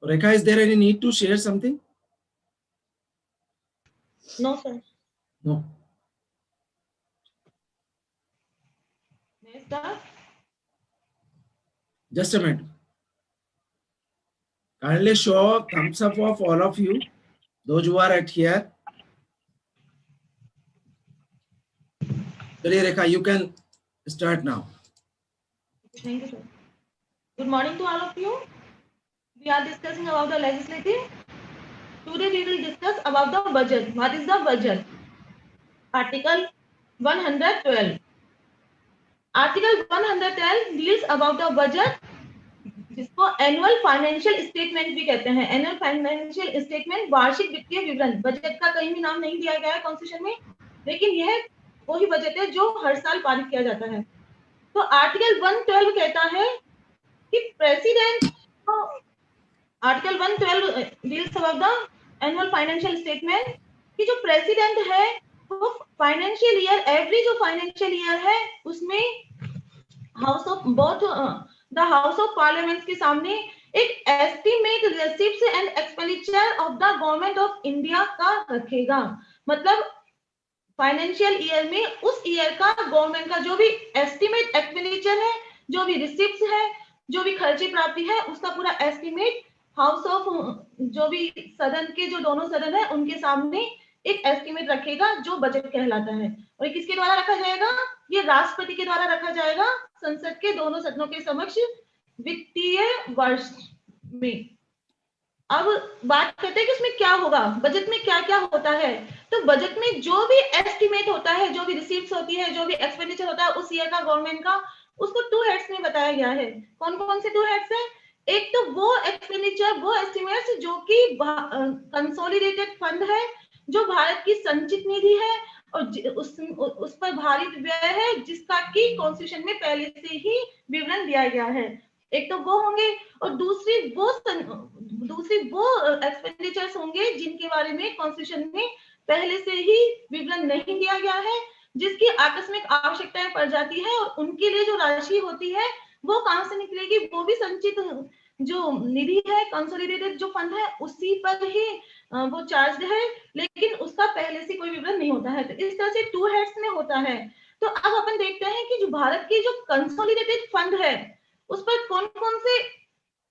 Rekha, is there any need to share something? No, sir. No. May I start? Just a minute. Kindly show a thumbs up of all of you, those who are at here. Chaliye Rekha, you can start now. Thank you, sir. Good morning to all of you. We are discussing about the legislative. Today we will discuss about the budget. What is the budget? Article 112. Article 112 deals about the budget, जिसको annual financial statement भी कहते हैं. Annual financial statement वार्षिक वित्तीय विवरण. Budget का कहीं भी नाम नहीं दिया गया है कॉन्स्टिट्यूशन में, लेकिन यह वही बजट है जो हर साल पारित किया जाता है. तो आर्टिकल 112 कहता है कि president, article 112 deals about the annual financial statement कि जो प्रेसिडेंट है वो फाइनेंशियल ईयर, एवरी जो फाइनेंशियल ईयर है उसमें house of both the house of parliament के सामने एक estimate receipts and expenditure of the government of India का रखेगा. मतलब फाइनेंशियल ईयर में उस ईयर का गवर्नमेंट का जो भी एस्टिमेट एक्सपेंडिचर है, जो भी रिसिप्ट्स है, जो भी खर्चे प्राप्ति है, उसका पूरा एस्टिमेट हाउस ऑफ, जो भी सदन के जो दोनों सदन है उनके सामने एक एस्टिमेट रखेगा जो बजट कहलाता है. और किसके द्वारा रखा जाएगा? ये राष्ट्रपति के द्वारा रखा जाएगा संसद के दोनों सदनों के समक्ष वित्तीय वर्ष में. अब बात करते हैं कि उसमें क्या होगा, बजट में क्या क्या होता है. तो बजट में जो भी एस्टिमेट होता है, जो भी रिसीप्ट्स होती है, जो भी एक्सपेंडिचर होता है उस ईयर का गवर्नमेंट का, उसको 2 हेड्स में बताया गया है. कौन कौन से 2 हेड्स है? एक तो वो एक्सपेंडिचर, वो एस्टिमेट्स जो कि कंसोलिडेटेड फंड है, जो भारत की संचित निधि है और उस पर भारित व्यय है, जिसका कि कॉन्स्टिट्यूशन में पहले से ही विवरण दिया गया है. एक तो वो होंगे और दूसरी वो एक्सपेंडिचर्स होंगे जिनके बारे में कॉन्स्टिट्यूशन में पहले से ही विवरण नहीं दिया गया है, जिसकी आकस्मिक आवश्यकताएं पड़ जाती है और उनके लिए जो राशि होती है वो कहां से निकलेगी? वो भी संचित जो निधि है, कंसोलिडेटेड जो फंड है, उसी पर ही वो चार्ज है, लेकिन उसका पहले से कोई विवरण नहीं होता है. तो इस तरह से 2 हेड्स में होता है. तो अब अपन देखते हैं कि जो भारत की जो कंसोलिडेटेड फंड है उस पर कौन कौन से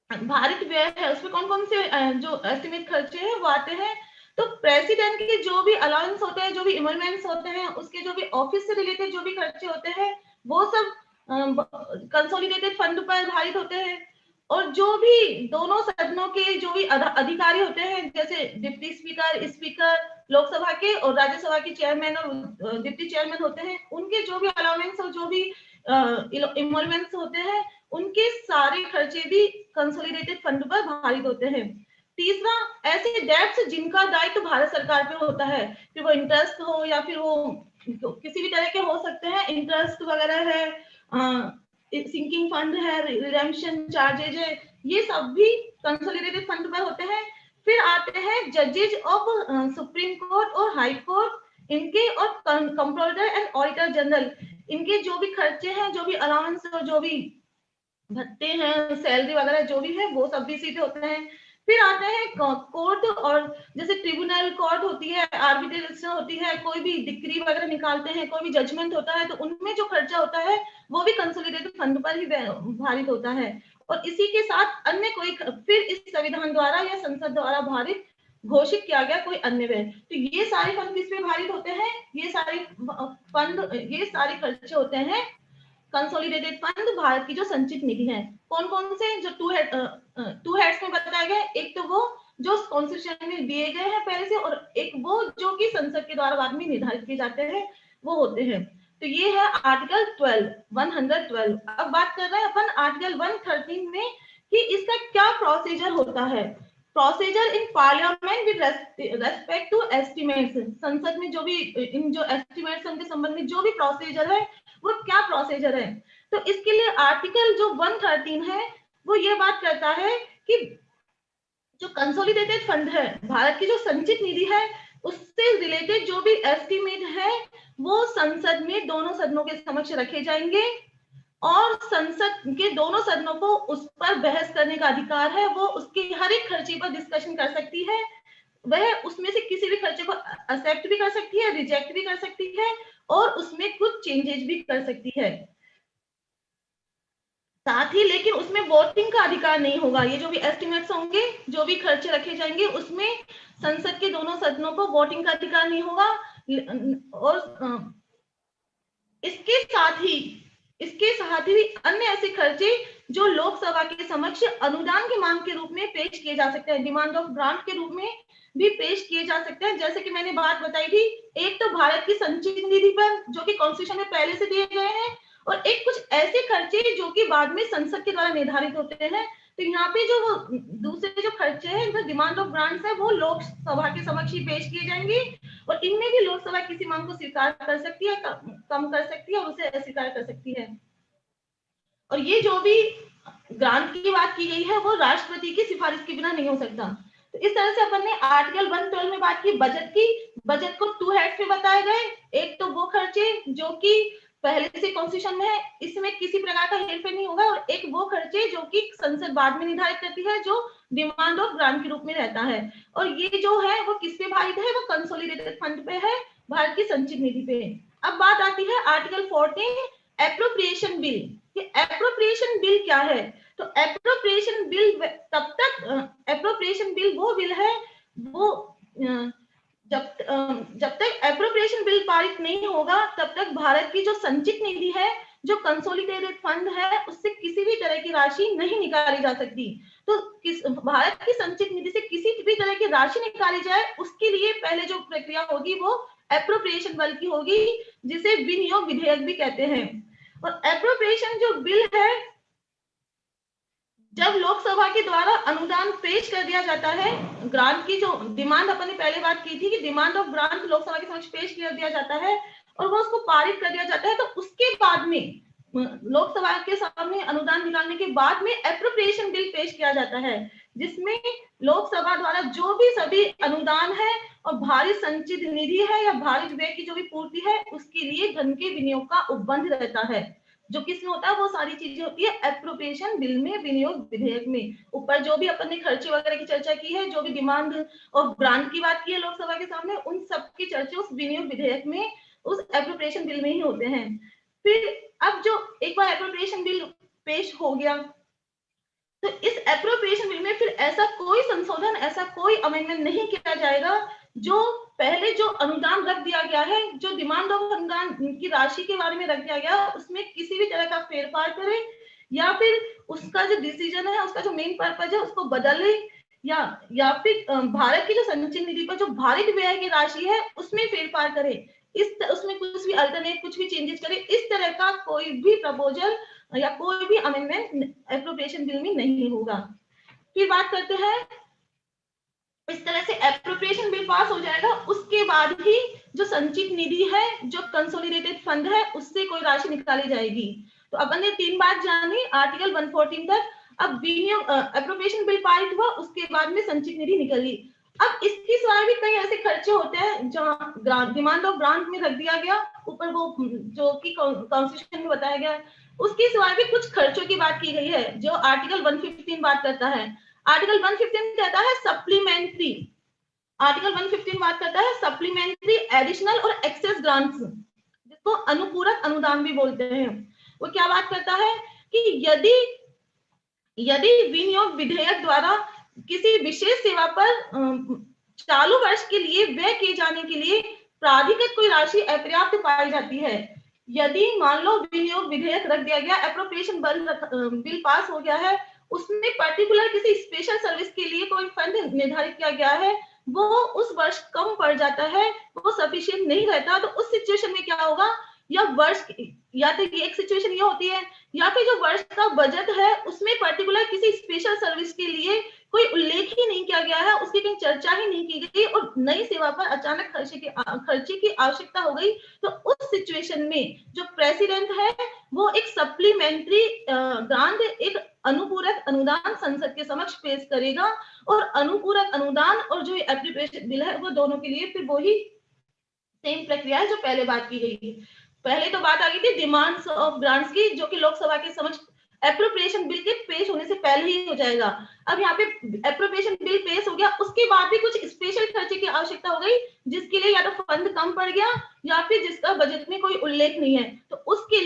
भारित व्यय है, उस पर कौन कौन से जो एस्टिमेट खर्चे हैं वो आते हैं. तो प्रेसिडेंट के जो भी अलाउंस होते हैं, जो भी इमोलमेंट्स होते हैं, उसके जो भी ऑफिस से रिलेटेड जो भी खर्चे होते हैं, वो सब कंसोलिडेटेड फंड पर भारित होते हैं. और जो भी दोनों सदनों के जो भी अधिकारी होते हैं, जैसे डिप्टी स्पीकर, स्पीकर लोकसभा के और राज्यसभा के चेयरमैन और डिप्टी चेयरमैन होते हैं, उनके जो भी अलाउंस और जो भी इमोलमेंट्स होते हैं, उनके सारे खर्चे भी कंसोलिडेटेड फंड पर भारित होते हैं. तीसरा, ऐसे डेट्स जिनका दायित्व भारत सरकार पे होता है, फिर वो इंटरेस्ट हो या फिर वो किसी भी तरह के हो सकते हैं, इंटरेस्ट वगैरह है, सिंकिंग फंड है, रिडेम्पशन चार्जेज है, ये सब भी कंसोलिडेटेड फंड पर होते हैं. फिर आते हैं जजेज ऑफ सुप्रीम कोर्ट और हाई कोर्ट, इनके और कंट्रोलर एंड ऑडिटर जनरल, इनके जो भी खर्चे हैं, जो भी अलाउंस और जो भी भत्ते हैं, सैलरी वगैरह जो भी है, वो सब भी इसी पे होते हैं. फिर आते हैं कोर्ट, और जैसे ट्रिब्यूनल कोर्ट होती है, आर्बिट्रेशन होती है, कोई भी डिक्री वगैरह निकालते हैं, कोई भी जजमेंट होता है, तो उनमें जो खर्चा होता है वो भी कंसोलिडेटेड फंड पर ही भारित होता है. और इसी के साथ अन्य कोई, फिर इस संविधान द्वारा या संसद द्वारा भारित घोषित किया गया कोई अन्य व्यय. तो ये सारे फंड किस पे भारित होते हैं? ये सारे फंड, ये सारे खर्चे होते हैं कंसोलिडेटेड फंड, भारत की जो संचित निधि है. कौन कौन से? जो 2 हेड्स में बताया गया. एक तो वो जो कॉन्स्टिट्यूशन में दिए गए हैं पहले से, और एक वो जो कि संसद के द्वारा बाद में निर्धारित किए जाते हैं, वो होते हैं. तो ये है आर्टिकल 112. अब बात कर रहे हैं अपन आर्टिकल 113 में कि इसका क्या प्रोसीजर होता है. Procedure in parliament with respect to estimates. संसद में जो भी इन जो एस्टिमेट्स उनके संबंध में जो भी प्रोसीजर है, वो क्या प्रोसीजर है. तो इसके लिए आर्टिकल जो 113 है वो ये बात करता है कि जो कंसोलिडेटेड फंड है, भारत की जो संचित निधि है, उससे रिलेटेड जो भी एस्टिमेट है वो संसद में दोनों सदनों के समक्ष रखे जाएंगे. और संसद के दोनों सदनों को उस पर बहस करने का अधिकार है। वो उसके हर एक खर्चे पर डिस्कशन कर सकती है, वह उसमें से किसी भी खर्चे को एक्सेप्ट भी कर सकती है, रिजेक्ट भी कर सकती है और उसमें कुछ चेंजेस भी कर सकती है। साथ ही लेकिन उसमें वोटिंग का अधिकार नहीं होगा। ये जो भी एस्टिमेट्स होंगे, जो भी खर्चे रखे जाएंगे, उसमें संसद के दोनों सदनों को वोटिंग का अधिकार नहीं होगा। और इसके साथ ही अन्य ऐसे खर्चे जो लोकसभा के समक्ष अनुदान की मांग के रूप में पेश किए जा सकते हैं, डिमांड ऑफ ग्रांट के रूप में भी पेश किए जा सकते हैं। जैसे कि मैंने बात बताई थी, एक तो भारत की संचित निधि पर जो कि कॉन्स्टिट्यूशन में पहले से दिए गए हैं, और एक कुछ ऐसे खर्चे जो कि बाद में संसद के द्वारा निर्धारित होते हैं। तो यहाँ पे जो दूसरे जो खर्चे हैं, जो डिमांड ऑफ ग्रांट्स है, वो लोकसभा के समक्ष ही पेश किए जाएंगे और इनमें भी लोकसभा किसी मांग को स्वीकार कर सकती है, कम कर सकती है और उसे अस्वीकार कर सकती है। और ये जो भी ग्रांट की बात की गई है वो राष्ट्रपति की सिफारिश के बिना नहीं हो सकता। तो इस तरह से अपन ने आर्टिकल 112 में बात की बजट की। बजट को 2 हेड्स में बताए गए। एक तो वो खर्चे जो कि पहले से कॉन्स्टिट्यूशन में है, इसमें किसी प्रकार का हेरफेर नहीं होगा, और एक वो खर्चे जो कि संसद बाद में निर्धारित करती है, जो डिमांड ऑफ ग्रांट के रूप में रहता है। और ये जो है वो किस पे भारित है, वो कंसोलिडेटेड फंड पे है, भारत की संचित निधि पे। अब बात आती है आर्टिकल 14 एप्रोप्रिएशन बिल। ये एप्रोप्रिएशन बिल क्या है? तो एप्रोप्रिएशन बिल तब तक एप्रोप्रिएशन बिल वो बिल है वो जब तक एप्रोप्रिएशन बिल पारित नहीं होगा तब तक भारत की जो संचित निधि है, जो कंसोलिडेटेड फंड है, उससे किसी भी तरह की राशि नहीं निकाली जा सकती। तो भारत की संचित निधि से किसी भी तरह की राशि निकाली जाए, उसके लिए पहले जो प्रक्रिया होगी वो एप्रोप्रिएशन बिल की होगी, जिसे विनियोग विधेयक भी कहते हैं। और एप्रोप्रिएशन जो बिल है, जब लोकसभा के द्वारा अनुदान पेश कर दिया जाता है, ग्रांट की जो डिमांड अपन ने पहले बात की थी कि डिमांड ऑफ ग्रांट लोकसभा के समक्ष पेश कर दिया जाता है और वो उसको पारित कर दिया जाता है, तो उसके बाद में लोकसभा के सामने अनुदान निकालने के बाद में एप्रोप्रिएशन बिल पेश किया जाता है, जिसमें लोकसभा द्वारा जो भी सभी अनुदान है और भारी संचित निधि है या भारी व्यय की जो भी पूर्ति है, उसके लिए धन के विनियोग का उपबंध रहता है। जो किसमें होता है वो सारी चीजें होती है एप्रोप्रिएशन बिल में, विनियोग विधेयक में। ऊपर जो भी अपन ने खर्चे वगैरह की चर्चा की है, जो भी डिमांड और ग्रांट की बात की है लोकसभा के सामने, उन सब की चर्चा उस विनियोग विधेयक में, उस एप्रोप्रिएशन बिल में ही होते हैं। फिर अब जो एक बार एप्रोप्रिएशन बिल पेश हो गया, तो इस एप्रोप्रिएशन बिल में फिर ऐसा कोई संशोधन, ऐसा कोई अमेंडमेंट नहीं किया जाएगा जो पहले जो अनुदान रख दिया गया है, जो डिमांड ऑफ अनुदान की राशि के बारे में रख दिया गया, उसमें किसी भी तरह का फेरफार करे या फिर उसका जो डिसीजन है, उसका जो मेन पर्पज है उसको बदले, या फिर भारत की जो संचित निधि पर जो भारित व्यय की राशि है उसमें फेरफार करे, उसमें कुछ भी अल्टरनेट, कुछ भी चेंजेस करे, इस तरह का कोई भी प्रपोजल या कोई भी अमेंडमेंट एप्रोप्रिएशन बिल में नहीं होगा। फिर बात करते हैं, इस तरह से एप्रोप्रिएशन बिल पास हो जाएगा, उसके बाद ही जो संचित निधि है, जो कंसोलिडेटेड फंड है, उससे कोई राशि निकाली जाएगी। तो अपन ने 3 बात जानी आर्टिकल 114 तक। अब एप्रोप्रिएशन बिल पारित हुआ, उसके बाद में संचित निधि निकली। अब इसके सिवाय भी कई ऐसे खर्चे होते हैं जहां डिमांड ऑफ ग्रांट में रख दिया गया, ऊपर वो जो कि कॉन्स्टिट्यूशन में बताया गया है, उसके सिवाय भी कुछ खर्चों की बात की गई है जो आर्टिकल 115 बात करता है। आर्टिकल 115 कहता है सप्लीमेंट्री, आर्टिकल 115 बात करता है सप्लीमेंट्री, एडिशनल और एक्सेस ग्रांट्स, जिसको अनुपूरक अनुदान भी बोलते हैं। वो क्या बात करता है कि यदि विनियोग विधेयक द्वारा किसी विशेष सेवा पर चालू वर्ष के लिए व्यय किए जाने के लिए प्राधिकृत कोई राशि अपर्याप्त पाई जाती है, यदि मान लो विनियोग विधेयक रख दिया गया, एप्रोप्रिएशन बिल पास हो गया है, उसमें पर्टिकुलर किसी स्पेशल सर्विस के लिए कोई फंड निर्धारित किया गया है, वो उस वर्ष कम पड़ जाता है, वो सफिशिएंट नहीं रहता, तो उस सिचुएशन में क्या होगा, या वर्ष, या तो एक सिचुएशन ये होती है, या फिर जो वर्ष का बजट है उसमें पर्टिकुलर किसी स्पेशल सर्विस के लिए कोई उल्लेख ही नहीं किया गया है, उसकी कहीं चर्चा ही नहीं की गई और नई सेवा पर अचानक खर्चे की आवश्यकता हो गई, तो उस सिचुएशन में जो प्रेसिडेंट है वो एक सप्लीमेंट्री ग्रांट, एक अनुपूरक अनुदान संसद के समक्ष पेश करेगा, और अनुपूरक अनुदान और जो एप्रोप्रिएशन बिल है वो दोनों के लिए फिर वही सेम प्रक्रिया है जो पहले बात की गई। पहले तो बात आ गई थी डिमांड्स ऑफ ग्रांट्स की, जो कि लोकसभा के समक्ष एप्रोप्रिएशन बिल के पेश होने से पहले ही हो जाएगा। अब यहाँ पे एप्रोप्रिएशन बिल पेश हो गया, उसके बाद भी कुछ स्पेशल खर्चे की आवश्यकता हो गई, जिसके लिए या तो फंड कम पड़ गया या फिर जिसका बजट में कोई उल्लेख नहीं है, तो उसके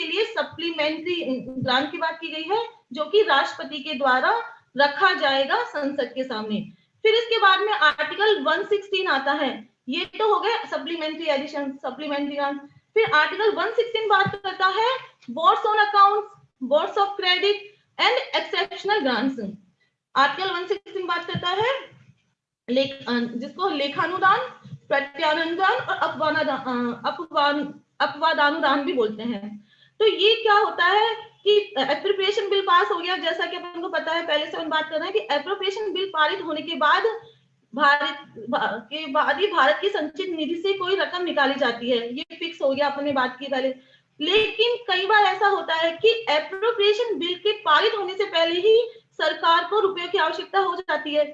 लिए सप्लीमेंट्री ग्रांट की बात की गई है, जो कि राष्ट्रपति के द्वारा रखा जाएगा संसद के सामने। फिर इसके बाद में आर्टिकल 116 आता है, ये तो हो गया सप्लीमेंट्री एडिशन, सप्लीमेंट्री ग्रांट। फिर आर्टिकल 116 बात करता है boards on accounts, boards of credit and exceptional grants. Article 116 बात करता है जिसको लेखानुदान, प्रत्यानुदान और अपवादानुदान भी बोलते हैं। तो ये क्या होता है कि एप्रोप्रिएशन बिल पास हो गया, जैसा कि अपन को पता है, पहले से हम बात कर रहे हैं कि एप्रोप्रिएशन बिल पारित होने के बाद भारत की संचित निधि से कोई रकम निकाली जाती है, ये फिक्स हो गया, अपने बात की पहले। लेकिन कई बार ऐसा होता है कि एप्रोप्रिएशन बिल के पारित होने से पहले ही सरकार को रुपयों की आवश्यकता हो जाती है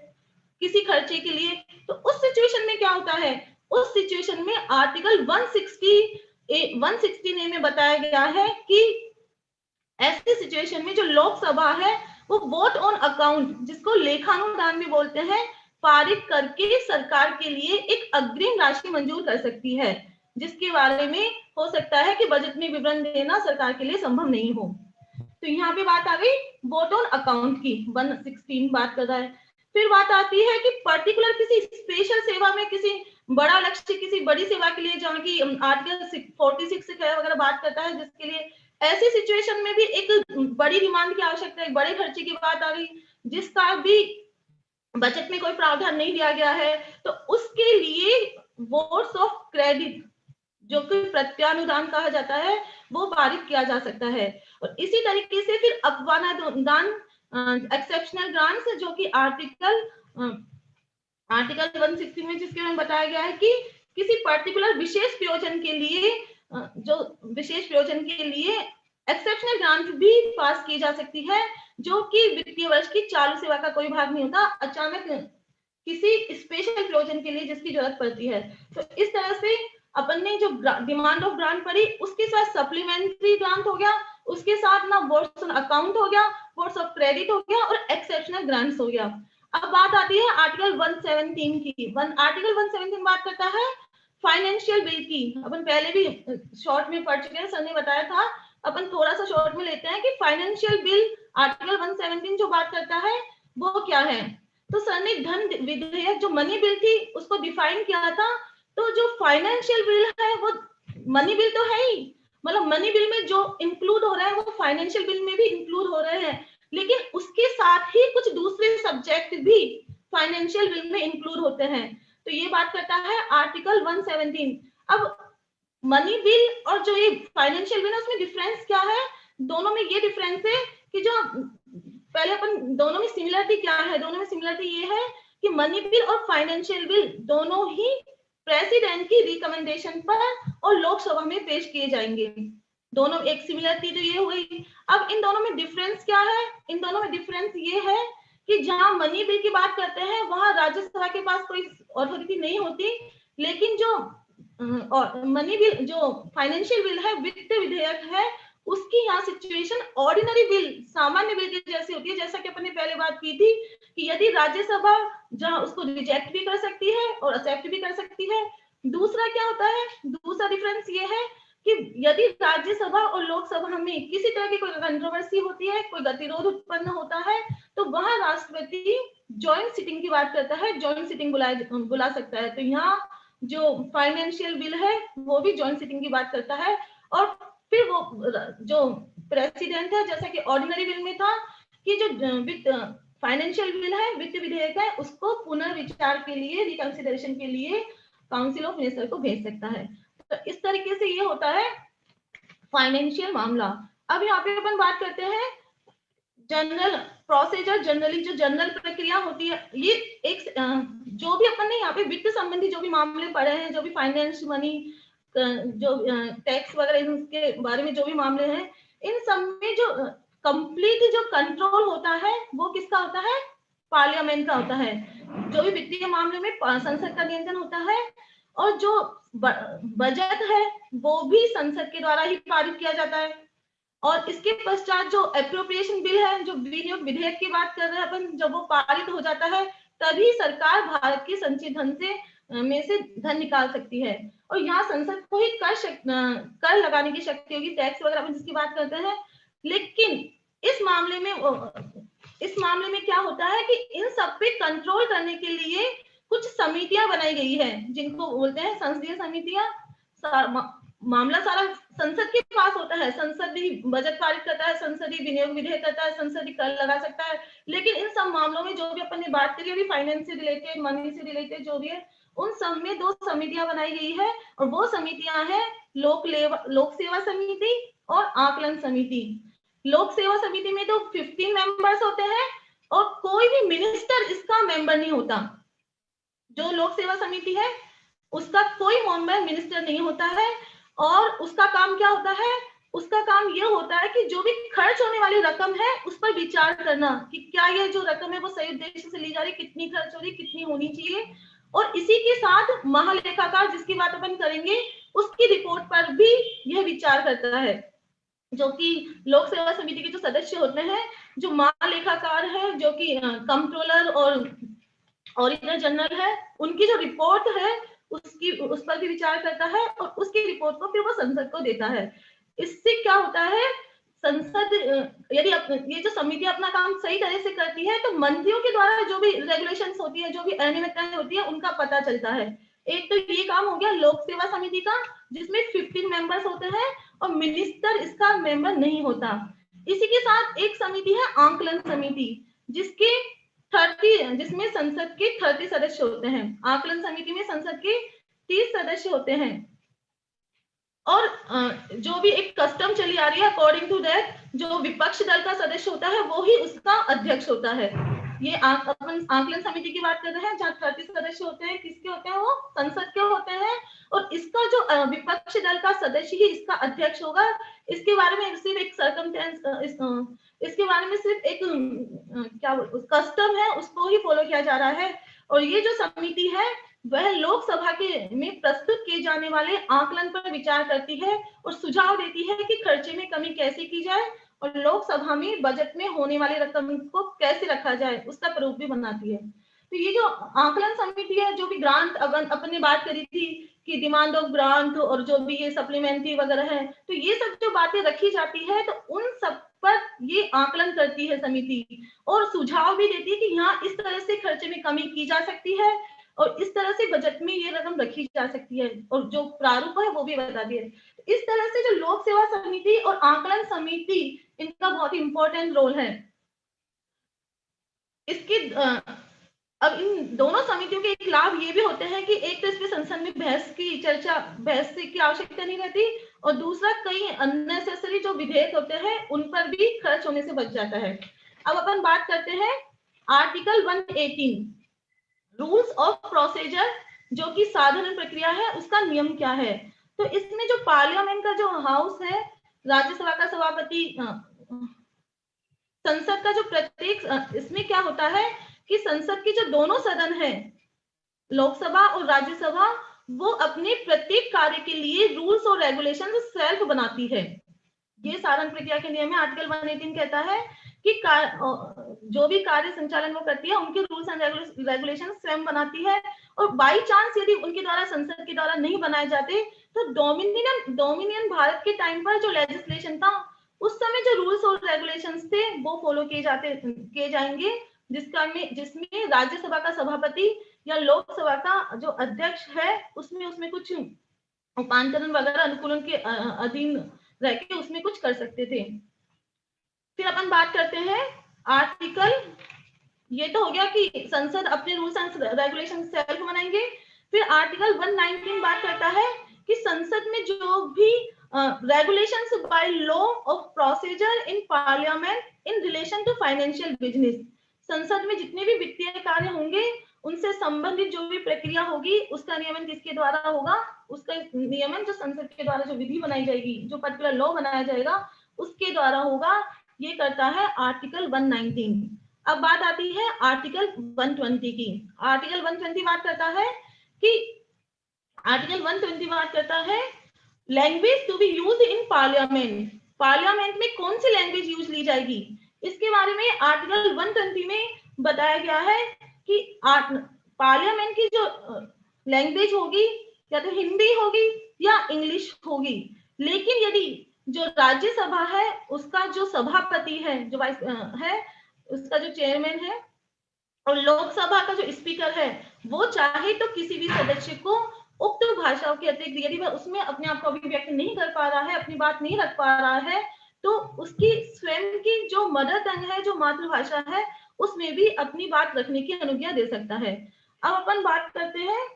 किसी खर्चे के लिए। तो उस सिचुएशन में क्या होता है, उस सिचुएशन में आर्टिकल 116A में बताया गया है कि ऐसी सिचुएशन में जो लोकसभा है वो वोट ऑन अकाउंट, जिसको लेखानुदान भी बोलते हैं, पारित करके सरकार के लिए एक अग्रिम राशि मंजूर कर सकती है, जिसके बारे में हो सकता है कि बजट में विवरण देना सरकार के लिए संभव नहीं हो। तो यहाँ पे बात आ गई वोट ऑन अकाउंट की, 116 बात कर रहा है। फिर बात आती है कि पर्टिकुलर किसी स्पेशल सेवा में, किसी बड़ा लक्ष्य, किसी बड़ी सेवा के लिए, जहाँ की आर्टिकल 46 वगैरह बात करता है, जिसके लिए ऐसी सिचुएशन में भी एक बड़ी डिमांड की आवश्यकता है, बड़े खर्चे की बात आ गई, जिसका भी बजट में कोई प्रावधान नहीं दिया गया है, तो उसके लिए बोर्ड्स ऑफ क्रेडिट, जो कि प्रत्यानुदान कहा जाता है, वो पारित किया जा सकता है। और इसी तरीके से फिर अपवादानुदान, एक्सेप्शनल ग्रांट्स, जो कि आर्टिकल 160 में जिसके में बताया गया है कि किसी पर्टिकुलर विशेष प्रयोजन के लिए, एक्सेप्शनल ग्रांट भी पास की जा सकती है, जो कि वित्तीय वर्ष की चालू सेवा का कोई भाग नहीं होता, अचानक किसी स्पेशल प्रयोजन के लिए जिसकी जरूरत पड़ती है। तो इस तरह से अपन ने जो डिमांड ऑफ ग्रांट पढ़ी, उसके साथ सप्लीमेंट्री ग्रांट हो गया, उसके साथ ना बोर्ड्स ऑन अकाउंट हो गया, बोर्ड्स ऑफ क्रेडिट हो गया, और एक्सेप्शनल ग्रांट्स हो गया। अब बात आती है आर्टिकल 117 की। आर्टिकल 117 बात करता है फाइनेंशियल बिल की। अपन पहले भी शॉर्ट में पढ़ चुके हैं, सर ने बताया था, अपन थोड़ा सा शॉर्ट में लेते हैं कि फाइनेंशियल बिल आर्टिकल 117 जो बात करता है वो क्या है। तो सर ने धन विधेयक, जो मनी बिल थी, उसको डिफाइन किया था। तो जो फाइनेंशियल बिल है वो मनी बिल तो है ही, मतलब मनी बिल में जो इंक्लूड हो रहा है वो फाइनेंशियल बिल में भी इंक्लूड हो रहे हैं, लेकिन उसके साथ ही कुछ दूसरे सब्जेक्ट भी फाइनेंशियल बिल में इंक्लूड होते हैं। तो ये बात करता है आर्टिकल 117। अब मनी बिल और जो ये फाइनेंशियल बिल है, उसमें डिफरेंस क्या है? दोनों में ये डिफरेंस है कि जो पहले अपन दोनों में सिमिलरिटी क्या है, दोनों में सिमिलरिटी ये है कि मनी बिल और फाइनेंशियल बिल दोनों ही प्रेसिडेंट की रिकमेंडेशन पर और लोकसभा में पेश किए जाएंगे। दोनों एक सिमिलरिटी तो ये हुई। अब इन दोनों में डिफरेंस क्या है? इन दोनों में डिफरेंस ये है कि जहां मनी बिल की बात करते हैं वहां राज्यसभा के पास कोई अथॉरिटी नहीं होती, लेकिन जो मनी बिल, जो फाइनेंशियल बिल है, वित्त विधेयक है, उसकी यहाँ सिचुएशन ऑर्डिनरी बिल, सामान्य बिल की जैसी होती है। जैसा कि अपन ने पहले बात की थी कि यदि राज्यसभा जहां उसको रिजेक्ट भी कर सकती है और एक्सेप्ट भी कर सकती है। दूसरा क्या होता है, दूसरा डिफरेंस ये है कि यदि राज्यसभा और लोकसभा में किसी तरह की कोई कंट्रोवर्सी होती है, कोई गतिरोध उत्पन्न होता है, तो वहां राष्ट्रपति जॉइंट सिटिंग की बात करता है, जॉइंट सिटिंग बुला सकता है। तो यहाँ जो फाइनेंशियल बिल है वो भी जॉइंट सिटिंग की बात करता है। और फिर वो जो प्रेसिडेंट है, जैसा कि ऑर्डिनरी बिल में था कि जो फाइनेंशियल बिल है, वित्त विधेयक है, उसको पुनर्विचार के लिए, रिकंसिडरेशन के लिए काउंसिल ऑफ मिनिस्टर को भेज सकता है। तो इस तरीके से ये होता है फाइनेंशियल मामला। अब यहाँ पे अपन बात करते हैं जनरल प्रोसीजर। जनरली जो जनरल प्रक्रिया होती है, ये एक जो भी अपन ने यहाँ पे वित्त संबंधी जो भी मामले पढ़े हैं, जो भी फाइनेंस, मनी, जो टैक्स वगैरह, इनके बारे में जो भी मामले हैं, इन सब में जो कंप्लीट जो कंट्रोल होता है वो किसका होता है? पार्लियामेंट का होता है। जो भी वित्तीय मामले में संसद का नियंत्रण होता है, और जो बजट है वो भी संसद के द्वारा ही पारित किया जाता है। और इसके पश्चात जो एप्रोप्रिएशन बिल है, जो विनियोग विधेयक की बात कर रहे हैं अपन, जब वो पारित हो जाता है तभी सरकार भारत के संचित धन में से धन निकाल सकती है। और यहाँ संसद को ही कर लगाने की शक्ति होगी, टैक्स वगैरह अपन जिसकी बात करते हैं। लेकिन इस मामले में क्या होता है कि इन सब पे कंट्रोल करने के लिए कुछ समितियां बनाई गई है, जिनको बोलते हैं संसदीय समितियां। मामला सारा संसद के पास होता है, संसद भी बजट पारित करता है, संसद ही विनियोग विधेयक करता है, संसद ही कर लगा सकता है। लेकिन इन सब मामलों में जो भी अपन ने बात करी अभी, फाइनेंस से रिलेटेड, मनी से रिलेटेड जो भी है, उन सब में 2 समितियां बनाई गई है। और वो समितियां हैं लोक सेवा समिति और आकलन समिति। लोक सेवा समिति में तो 15 मेंबर्स होते हैं और कोई भी मिनिस्टर इसका मेंबर नहीं होता। जो लोक सेवा समिति है उसका कोई मेंबर मिनिस्टर नहीं होता है। और उसका काम क्या होता है? उसका काम ये होता है कि जो भी खर्च होने वाली रकम है उस पर विचार करना कि क्या ये जो रकम है वो सही उद्देश्य से ली जा रही, कितनी खर्च हो रही, कितनी होनी चाहिए। और इसी के साथ महालेखाकार, जिसकी बात अपन करेंगे, उसकी रिपोर्ट पर भी यह विचार करता है। जो कि लोक सेवा समिति के जो सदस्य होते हैं, जो महालेखाकार है, जो कि कंट्रोलर और ऑडिटर जनरल है, उनकी जो रिपोर्ट है उस पर भी विचार करता है और उसकी रिपोर्ट को फिर वो संसद को देता है। इससे क्या होता है, संसद यदि ये जो समिति अपना काम सही तरह से करती है तो मंत्रियों के द्वारा जो भी रेगुलेशंस होती है, जो भी अनियमितताएं होती है, उनका पता चलता है। एक तो ये काम हो गया लोक सेवा समिति का, जिसमें 15 मेंबर्स होते हैं और मिनिस्टर इसका मेंबर नहीं होता। इसी के साथ एक समिति है आकलन समिति, जिसमें संसद के 30 सदस्य होते हैं। आकलन समिति में संसद के 30 सदस्य होते हैं। और जो भी एक कस्टम चली आ रही है, अकॉर्डिंग टू दैट, जो विपक्ष दल का सदस्य होता है वो ही उसका अध्यक्ष होता है। ये अपन आकलन समिति की बात कर रहे हैं, जहाँ 30 सदस्य होते हैं। किसके होते हैं? वो संसद के होते हैं। और इसका जो विपक्ष दल का सदस्य ही इसका अध्यक्ष होगा। इसके बारे में सिर्फ एक सर्कमस्टेंस, इसके बारे में सिर्फ एक क्या कस्टम है, उसको ही फॉलो किया जा रहा है। और ये जो समिति है वह लोकसभा में प्रस्तुत किए जाने वाले आकलन पर विचार करती है और सुझाव देती है कि खर्चे में कमी कैसे की जाए और लोकसभा में बजट में होने वाली रकम को कैसे रखा जाए, उसका प्रारूप भी बनाती है। तो ये जो आकलन समिति है, जो भी ग्रांट, अगर अपन ने बात करी थी कि डिमांड ऑफ ग्रांट और जो भी ये सप्लीमेंट्री वगैरह है, तो ये सब जो बातें रखी जाती है तो उन सब पर ये आकलन करती है समिति और सुझाव भी देती है कि यहाँ इस तरह से खर्चे में कमी की जा सकती है और इस तरह से बजट में ये रकम रखी जा सकती है, और जो प्रारूप है वो भी बताती है। इस तरह से जो लोक सेवा समिति और आकलन समिति, इनका बहुत ही इंपॉर्टेंट रोल है। इसके अब इन दोनों समितियों के एक लाभ ये भी होते हैं कि एक तो इसमें संसद में बहस की आवश्यकता नहीं रहती, और दूसरा कई अननेसेसरी जो विधेयक होते हैं उन पर भी खर्च होने से बच जाता है। अब अपन बात करते हैं आर्टिकल 118 रूल्स ऑफ प्रोसीजर, जो कि साधारण प्रक्रिया है, उसका नियम क्या है। तो इसमें जो पार्लियामेंट का जो हाउस है, राज्यसभा का सभापति, संसद का जो प्रत्येक, इसमें क्या होता है कि संसद के जो दोनों सदन है, लोकसभा और राज्यसभा, वो अपने प्रत्येक कार्य के लिए रूल्स और रेगुलेशन सेल्फ बनाती है। ये साधारण प्रक्रिया के नियम है। आर्टिकल 118 कहता है कि जो भी कार्य संचालन वो करती है उनके रूल्स एंड रेगुलेशन स्वयं बनाती है, और बाई चांस यदि उनके द्वारा, संसद के द्वारा नहीं बनाए जाते तो डोमिनियन भारत के टाइम पर जो लेजिस्लेशन था, उस समय जो रूल्स और रेगुलेशंस थे वो फॉलो किए जाएंगे, जिसमें राज्यसभा का सभापति या लोकसभा का जो अध्यक्ष है उसमें कुछ उपांतरण वगैरह अनुकूलन के अधीन रह के उसमें कुछ कर सकते थे। फिर अपन बात करते हैं आर्टिकल, ये तो हो गया कि संसद अपने रूल्स एंड रेगुलेशन सेल्फ बनाएंगे। फिर आर्टिकल 119 बात करता है कि संसद में जो भी regulations by law of procedure in parliament in relation to financial business, संसद में जितने भी वित्तीय कार्य होंगे उनसे संबंधित जो भी प्रक्रिया होगी उसका नियमन किसके द्वारा होगा, उसका नियमन जो संसद के द्वारा जो विधि बनाई जाएगी, जो पर्टिकुलर लॉ बनाया जाएगा उसके द्वारा होगा, ये करता है आर्टिकल 119। अब बात आती है आर्टिकल 120 की। आर्टिकल 120 बात करता है कि आर्टिकल 120 बात करता है language to be use in parliament. Parliament में कौन सी लैंग्वेज यूज ली जाएगी, इसके बारे में आर्टिकल 120 में बताया गया है कि पार्लियामेंट की जो लैंग्वेज होगी या तो हिंदी होगी या इंग्लिश होगी। लेकिन यदि जो राज्यसभा है उसका जो सभापति है, जो वाइस है, उसका जो चेयरमैन है, और लोकसभा का जो स्पीकर है, वो चाहे तो किसी भी सदस्य को उक्त भाषाओं के अतिरिक्त यदि वह उसमें अपने आप को अभिव्यक्त नहीं कर पा रहा है, अपनी बात नहीं रख पा रहा है, तो उसकी स्वयं की जो मदर टंग है, जो मातृभाषा है, उसमें भी अपनी बात रखने की अनुज्ञा दे सकता है। अब अपन बात करते हैं,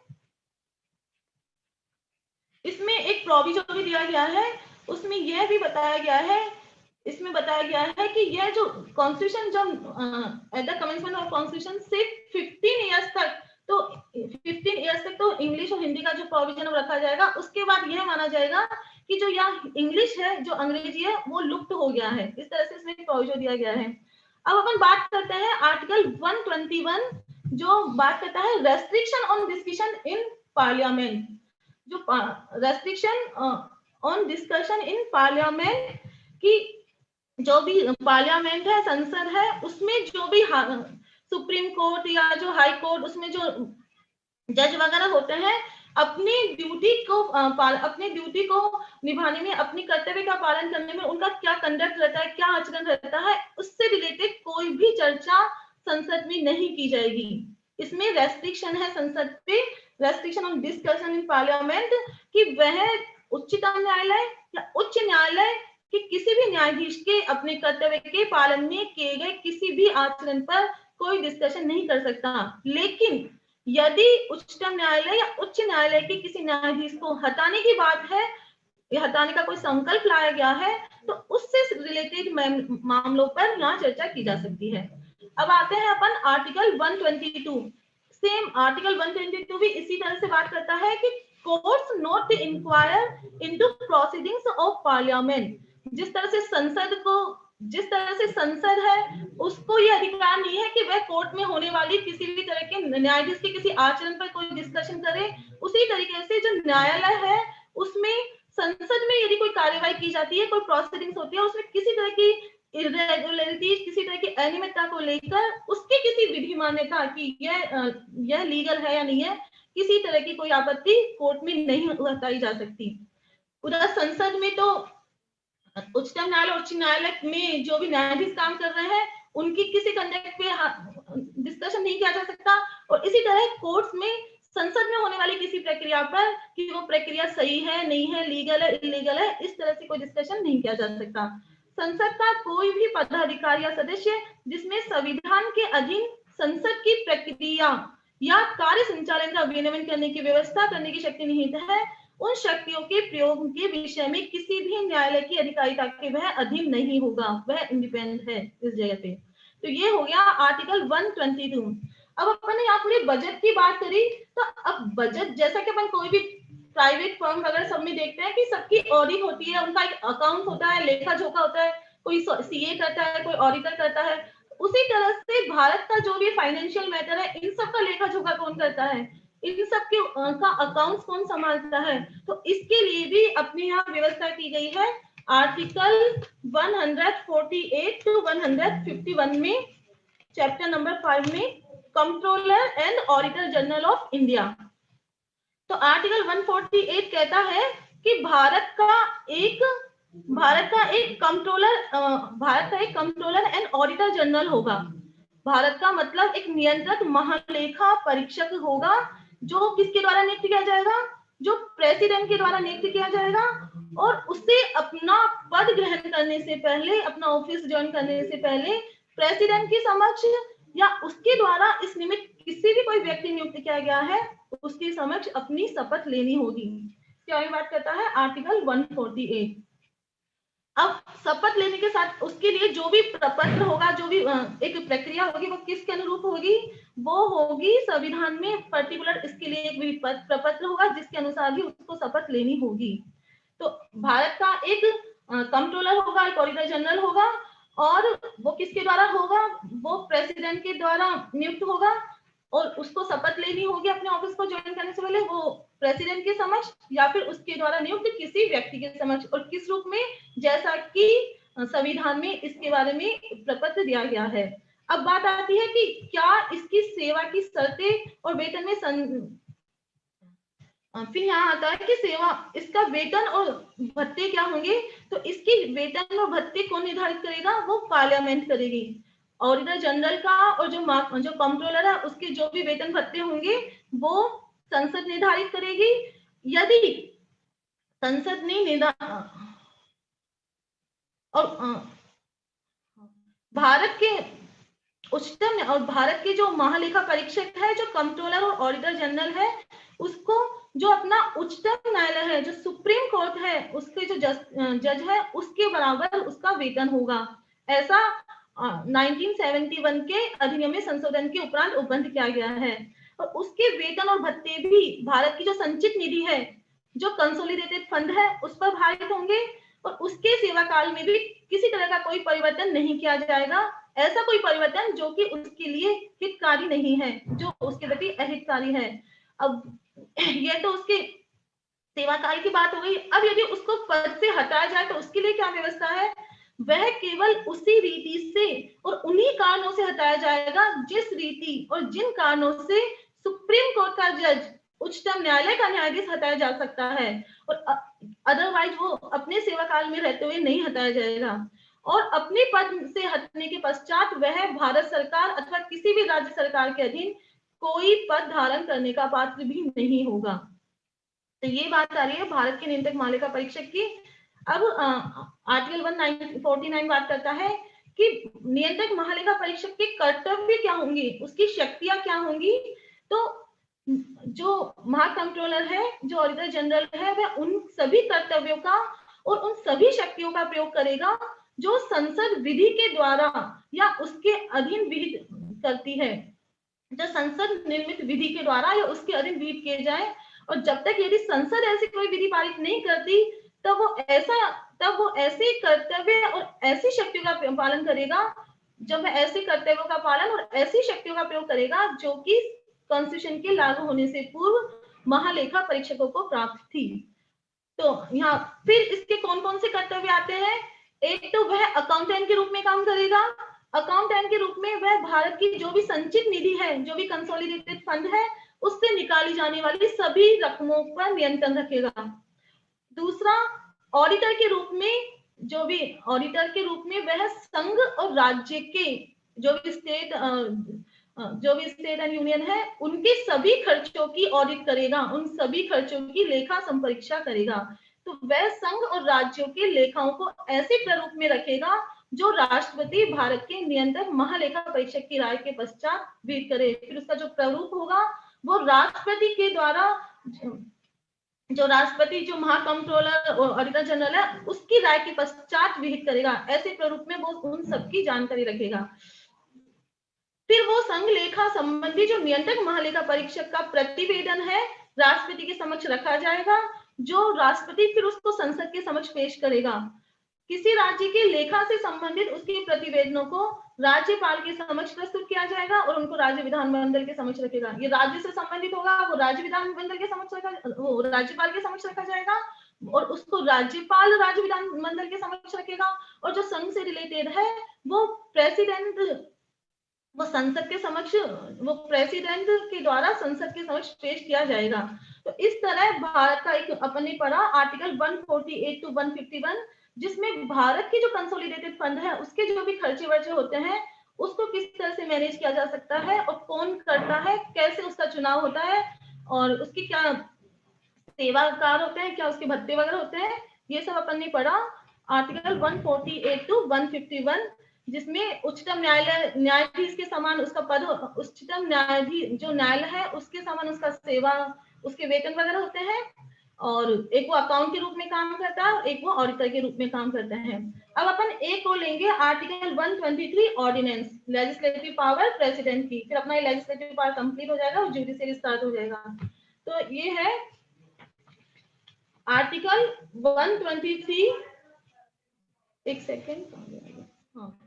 इसमें एक प्रोविजन भी दिया गया है, उसमें यह भी बताया गया है, इसमें बताया गया है कि यह जो कॉन्स्टिट्यूशन जब at the commencement of constitution से 15 इयर्स तक, तो 15 इयर्स तक तो इंग्लिश और हिंदी का जो प्रोविजन रखा जाएगा। उसके बाद यह माना जाएगा कि जो यह इंग्लिश है, जो अंग्रेजी है, वो लुप्त हो गया है। इस तरह से इसमें प्रोविजन दिया गया है। अब अपन बात करते हैं आर्टिकल 121 जो बात करता है restriction on discussion in parliament. जो restriction on discussion in parliament की जो भी पार्लियामेंट है, संसद है, उसमें जो भी सुप्रीम कोर्ट या जो हाई कोर्ट, उसमें जो जज वगैरह होते हैं, अपनी ड्यूटी को निभाने में, अपनी कर्तव्य का पालन करने में उनका क्या कंडक्ट रहता है, क्या आचरण रहता है, उससे रिलेटेड कोई भी चर्चा संसद में नहीं की जाएगी। इसमें रेस्ट्रिक्शन है संसद पे, restriction on discussion in parliament, कि वह उच्चतम न्यायालय या उच्च न्यायालय कि किसी भी न्यायाधीश के अपने कर्तव्य के पालन में किए गए किसी भी आचरण पर कोई डिस्कशन नहीं कर सकता। लेकिन यदि उच्चतम न्यायालय या उच्च न्यायालय के किसी न्यायाधीश को हटाने की बात है, या हटाने का कोई संकल्प लाया गया है, तो उससे रिलेटेड मामलों पर यहाँ चर्चा की जा सकती है। अब आते हैं अपन आर्टिकल 122। सेम आर्टिकल 122 भी इसी तरह से बात करता है कि courts not inquire into proceedings of parliament. जिस तरह से संसद है, उसको यह अधिकार नहीं है कि वह कोर्ट में होने वाली किसी भी तरह के न्यायाधीश के किसी आचरण पर कोई डिस्कशन करे। उसी तरीके से जो न्यायालय है, उसमें संसद में यदि कोई कार्यवाही की जाती है, कोई प्रोसीडिंग्स होती है, उसमें किसी तरह की इरेगुलरिटीज, किसी तरह की अनियमितता को लेकर उसकी किसी विधि मान्यता की यह लीगल है या नहीं है, किसी तरह की कोई आपत्ति कोर्ट में नहीं बताई जा सकती। उधर संसद में तो उच्चतम न्यायालय, उच्च न्यायालय में जो भी न्यायाधीश काम कर रहे हैं, उनकी किसी कंडक्ट पे डिस्कशन नहीं किया जा सकता। और इसी तरह कोर्ट्स में संसद में होने वाली किसी प्रक्रिया पर कि वो प्रक्रिया सही है, नहीं है, लीगल है, इलीगल है, इस तरह से कोई डिस्कशन नहीं किया जा सकता। संसद का कोई भी पदाधिकारी या सदस्य जिसमें संविधान के अधीन संसद की प्रक्रिया या कार्य संचालन का विनियमन करने की व्यवस्था करने की शक्ति निहित है, उन शक्तियों के प्रयोग के विषय में किसी भी न्यायालय की अधिकारिता के वह अधीन नहीं होगा, वह इंडिपेंडेंट है इस जगह पे। तो ये हो गया आर्टिकल 122। अब अपन ने यहाँ पूरे बजट की बात करी, तो अब बजट जैसा कि अपन कोई भी प्राइवेट फर्म वगैरह सब में देखते हैं कि सबकी ऑडिट होती है, उनका एक अकाउंट होता है, लेखा जोखा होता है, कोई सीए करता है, कोई ऑडिटर करता है। उसी तरह से भारत का जो भी फाइनेंशियल मैटर है, इन सब का लेखा जोखा कौन करता है, इन सब के का अकाउंट कौन संभालता है, तो इसके लिए भी अपने यहाँ व्यवस्था की गई है आर्टिकल 148 टू 151 में, चैप्टर नंबर 5 में, controller and auditor general of India. तो आर्टिकल 148 कहता है कि भारत का एक कंट्रोलर एंड ऑडिटर जनरल होगा। भारत का मतलब एक नियंत्रक महालेखा परीक्षक होगा, जो किसके द्वारा नियुक्त किया जाएगा, जो प्रेसिडेंट के द्वारा नियुक्त किया जाएगा। और उसे अपना पद ग्रहण करने से पहले, अपना ऑफिस ज्वाइन करने से पहले प्रेसिडेंट के समक्ष या उसके द्वारा इस निमित्त किसी भी कोई व्यक्ति नियुक्त किया गया है, उसके समक्ष अपनी शपथ लेनी होगी। क्या बात करता है आर्टिकल 148। अब शपथ लेने के साथ उसके लिए जो भी प्रपत्र होगा, जो भी एक प्रक्रिया होगी, वो किसके अनुरूप होगी, वो होगी संविधान में पर्टिकुलर इसके लिए एक प्रपत्र होगा जिसके अनुसार ही उसको शपथ लेनी होगी। तो भारत का एक कंट्रोलर होगा, एक ऑडिटर जनरल होगा, और वो किसके द्वारा होगा, वो प्रेसिडेंट के द्वारा नियुक्त होगा। और उसको शपथ लेनी होगी अपने ऑफिस को ज्वाइन करने से पहले, वो प्रेसिडेंट के समक्ष या फिर उसके द्वारा नियुक्त किसी व्यक्ति के समक्ष, और किस रूप में, जैसा कि संविधान में इसके बारे में प्रपत्र दिया गया है। अब बात आती है कि क्या इसकी सेवा की शर्तें और वेतन में फिर यहाँ आता है कि सेवा, इसका वेतन और भत्ते क्या होंगे। तो इसकी वेतन और भत्ते कौन निर्धारित करेगा, वो पार्लियामेंट करेगी। ऑडिटर जनरल का और जो कंट्रोलर है उसके जो भी वेतन भत्ते होंगे वो संसद निर्धारित करेगी। यदि संसद ने और भारत के उच्चतम और भारत के जो महालेखा परीक्षक है, जो कंट्रोलर और ऑडिटर जनरल है, उसको जो अपना उच्चतम न्यायालय है, जो सुप्रीम कोर्ट है, उसके जो जज है, उसके बराबर उसका वेतन होगा। ऐसा 1971 के अधिनियम में संशोधन के उपरांत उपबंध किया गया है। और उसके वेतन और भत्ते भी भारत की जो संचित निधि है, जो कंसोलिडेटेड फंड है, उस पर भारित होंगे। और उसके सेवा काल में भी किसी तरह का कोई परिवर्तन नहीं किया जाएगा, ऐसा कोई परिवर्तन जो कि उसके लिए हितकारी नहीं है, जो उसके प्रति अहितकारी है। अब ये तो उसके सेवा काल की बात हो गई। अब यदि उसको पद से हटाया जाए तो उसके लिए क्या व्यवस्था है, वह केवल उसी रीति से और उन्हीं कारणों से हटाया जाएगा जिस रीति और जिन कारणों से सुप्रीम कोर्ट का जज, उच्चतम न्यायालय का न्यायाधीश हटाया जा सकता है, और अदरवाइज वो अपने सेवा काल में रहते हुए नहीं हटाया जाएगा। और अपने पद से हटने के पश्चात वह भारत सरकार अथवा किसी भी राज्य सरकार के अधीन कोई पद धारण करने का पात्र भी नहीं होगा। तो ये बात आ रही है भारत के नियंत्रक महालेखा परीक्षक की। अब आर्टिकल 149 बात करता है कि नियंत्रक महालेखा परीक्षक के कर्तव्य क्या होंगे, उसकी शक्तियां क्या होंगी। तो जो महाकंट्रोलर है, जो ऑडिटर जनरल है, वह उन सभी कर्तव्यों का और उन सभी शक्तियों का प्रयोग करेगा जो संसद विधि के द्वारा या उसके अधीन विहित करती है, जो संसद निर्मित विधि के द्वारा या उसके अधीन विहित किए जाए। और जब तक यदि संसद ऐसी कोई विधि पारित नहीं करती, तब वो ऐसे कर्तव्य और ऐसी शक्तियों का पालन करेगा, जब वह ऐसे कर्तव्यों का पालन और ऐसी शक्तियों का प्रयोग करेगा जो कि कॉन्स्टिट्यूशन के लागू होने से पूर्व महालेखा परीक्षकों को प्राप्त थी। तो यहाँ फिर इसके कौन कौन से कर्तव्य आते हैं। एक तो वह अकाउंटेंट के रूप में काम करेगा। अकाउंटेंट के रूप में वह भारत की जो भी संचित निधि है, जो भी कंसोलिडेटेड फंड है, उससे निकाली जाने वाली सभी रकमों पर नियंत्रण रखेगा। दूसरा, ऑडिटर के रूप में वह संघ और राज्य के जो भी स्टेट एंड यूनियन है, उनके सभी खर्चों की ऑडिट करेगा, उन सभी खर्चों की लेखा संपरीक्षा करेगा। तो वह संघ और राज्यों के लेखाओं को ऐसे प्रारूप में रखेगा जो राष्ट्रपति भारत के नियंत्रक महालेखा परीक्षक की राय के पश्चात विहित करे। फिर उसका जो प्रारूप होगा वो राष्ट्रपति के द्वारा, जो राष्ट्रपति जो महाकंट्रोलर और ऑडिटर जनरल है, उसकी राय के पश्चात विहित करेगा। ऐसे प्रारूप में वो उन सबकी जानकारी रखेगा। फिर वो संघ लेखा संबंधी जो नियंत्रक महालेखा परीक्षक का प्रतिवेदन है, राष्ट्रपति के समक्ष रखा जाएगा, जो राष्ट्रपति फिर उसको संसद के समक्ष पेश करेगा। किसी राज्य के लेखा से संबंधित उसके प्रतिवेदनों को राज्यपाल के समक्ष प्रस्तुत किया जाएगा और उनको राज्य विधानमंडल के समक्ष रखेगा। ये राज्य से संबंधित होगा, वो राज्य विधानमंडल के समक्ष वो राज्यपाल के समक्ष रखा जाएगा, और उसको राज्यपाल राज्य विधानमंडल के समक्ष रखेगा। और जो संघ से रिलेटेड है वो प्रेसिडेंट, वो संसद के समक्ष, वो प्रेसिडेंट के द्वारा संसद के समक्ष पेश किया जाएगा। तो इस तरह भारत का एक अपने पढ़ा आर्टिकल 148 to 151, जिसमें भारत की जो कंसोलिडेटेड फंड है उसके जो भी खर्चे वर्चे होते हैं उसको किस तरह से मैनेज किया जा सकता है और कौन करता है, कैसे उसका चुनाव होता है और उसकी क्या सेवाकार होते हैं, क्या उसके भत्ते वगैरह होते हैं, ये सब अपन ने पढ़ा आर्टिकल 148 to 151, जिसमें उच्चतम न्यायाधीश के समान उसका पद, उच्चतम न्यायाधीश जो न्यायालय है उसके समान उसका सेवा, उसके वेतन वगैरह होते हैं। और एक वो अकाउंट के रूप में काम करता है और एक वो ऑडिटर के रूप में काम करता है। अब अपन एक को लेंगे article 123 ordinance, legislative power president की। फिर अपना लेजिस्लेटिव पावर कंप्लीट हो जाएगा और जुडिशरी स्टार्ट हो जाएगा। तो ये है आर्टिकल 123, एक सेकेंड, हाँ,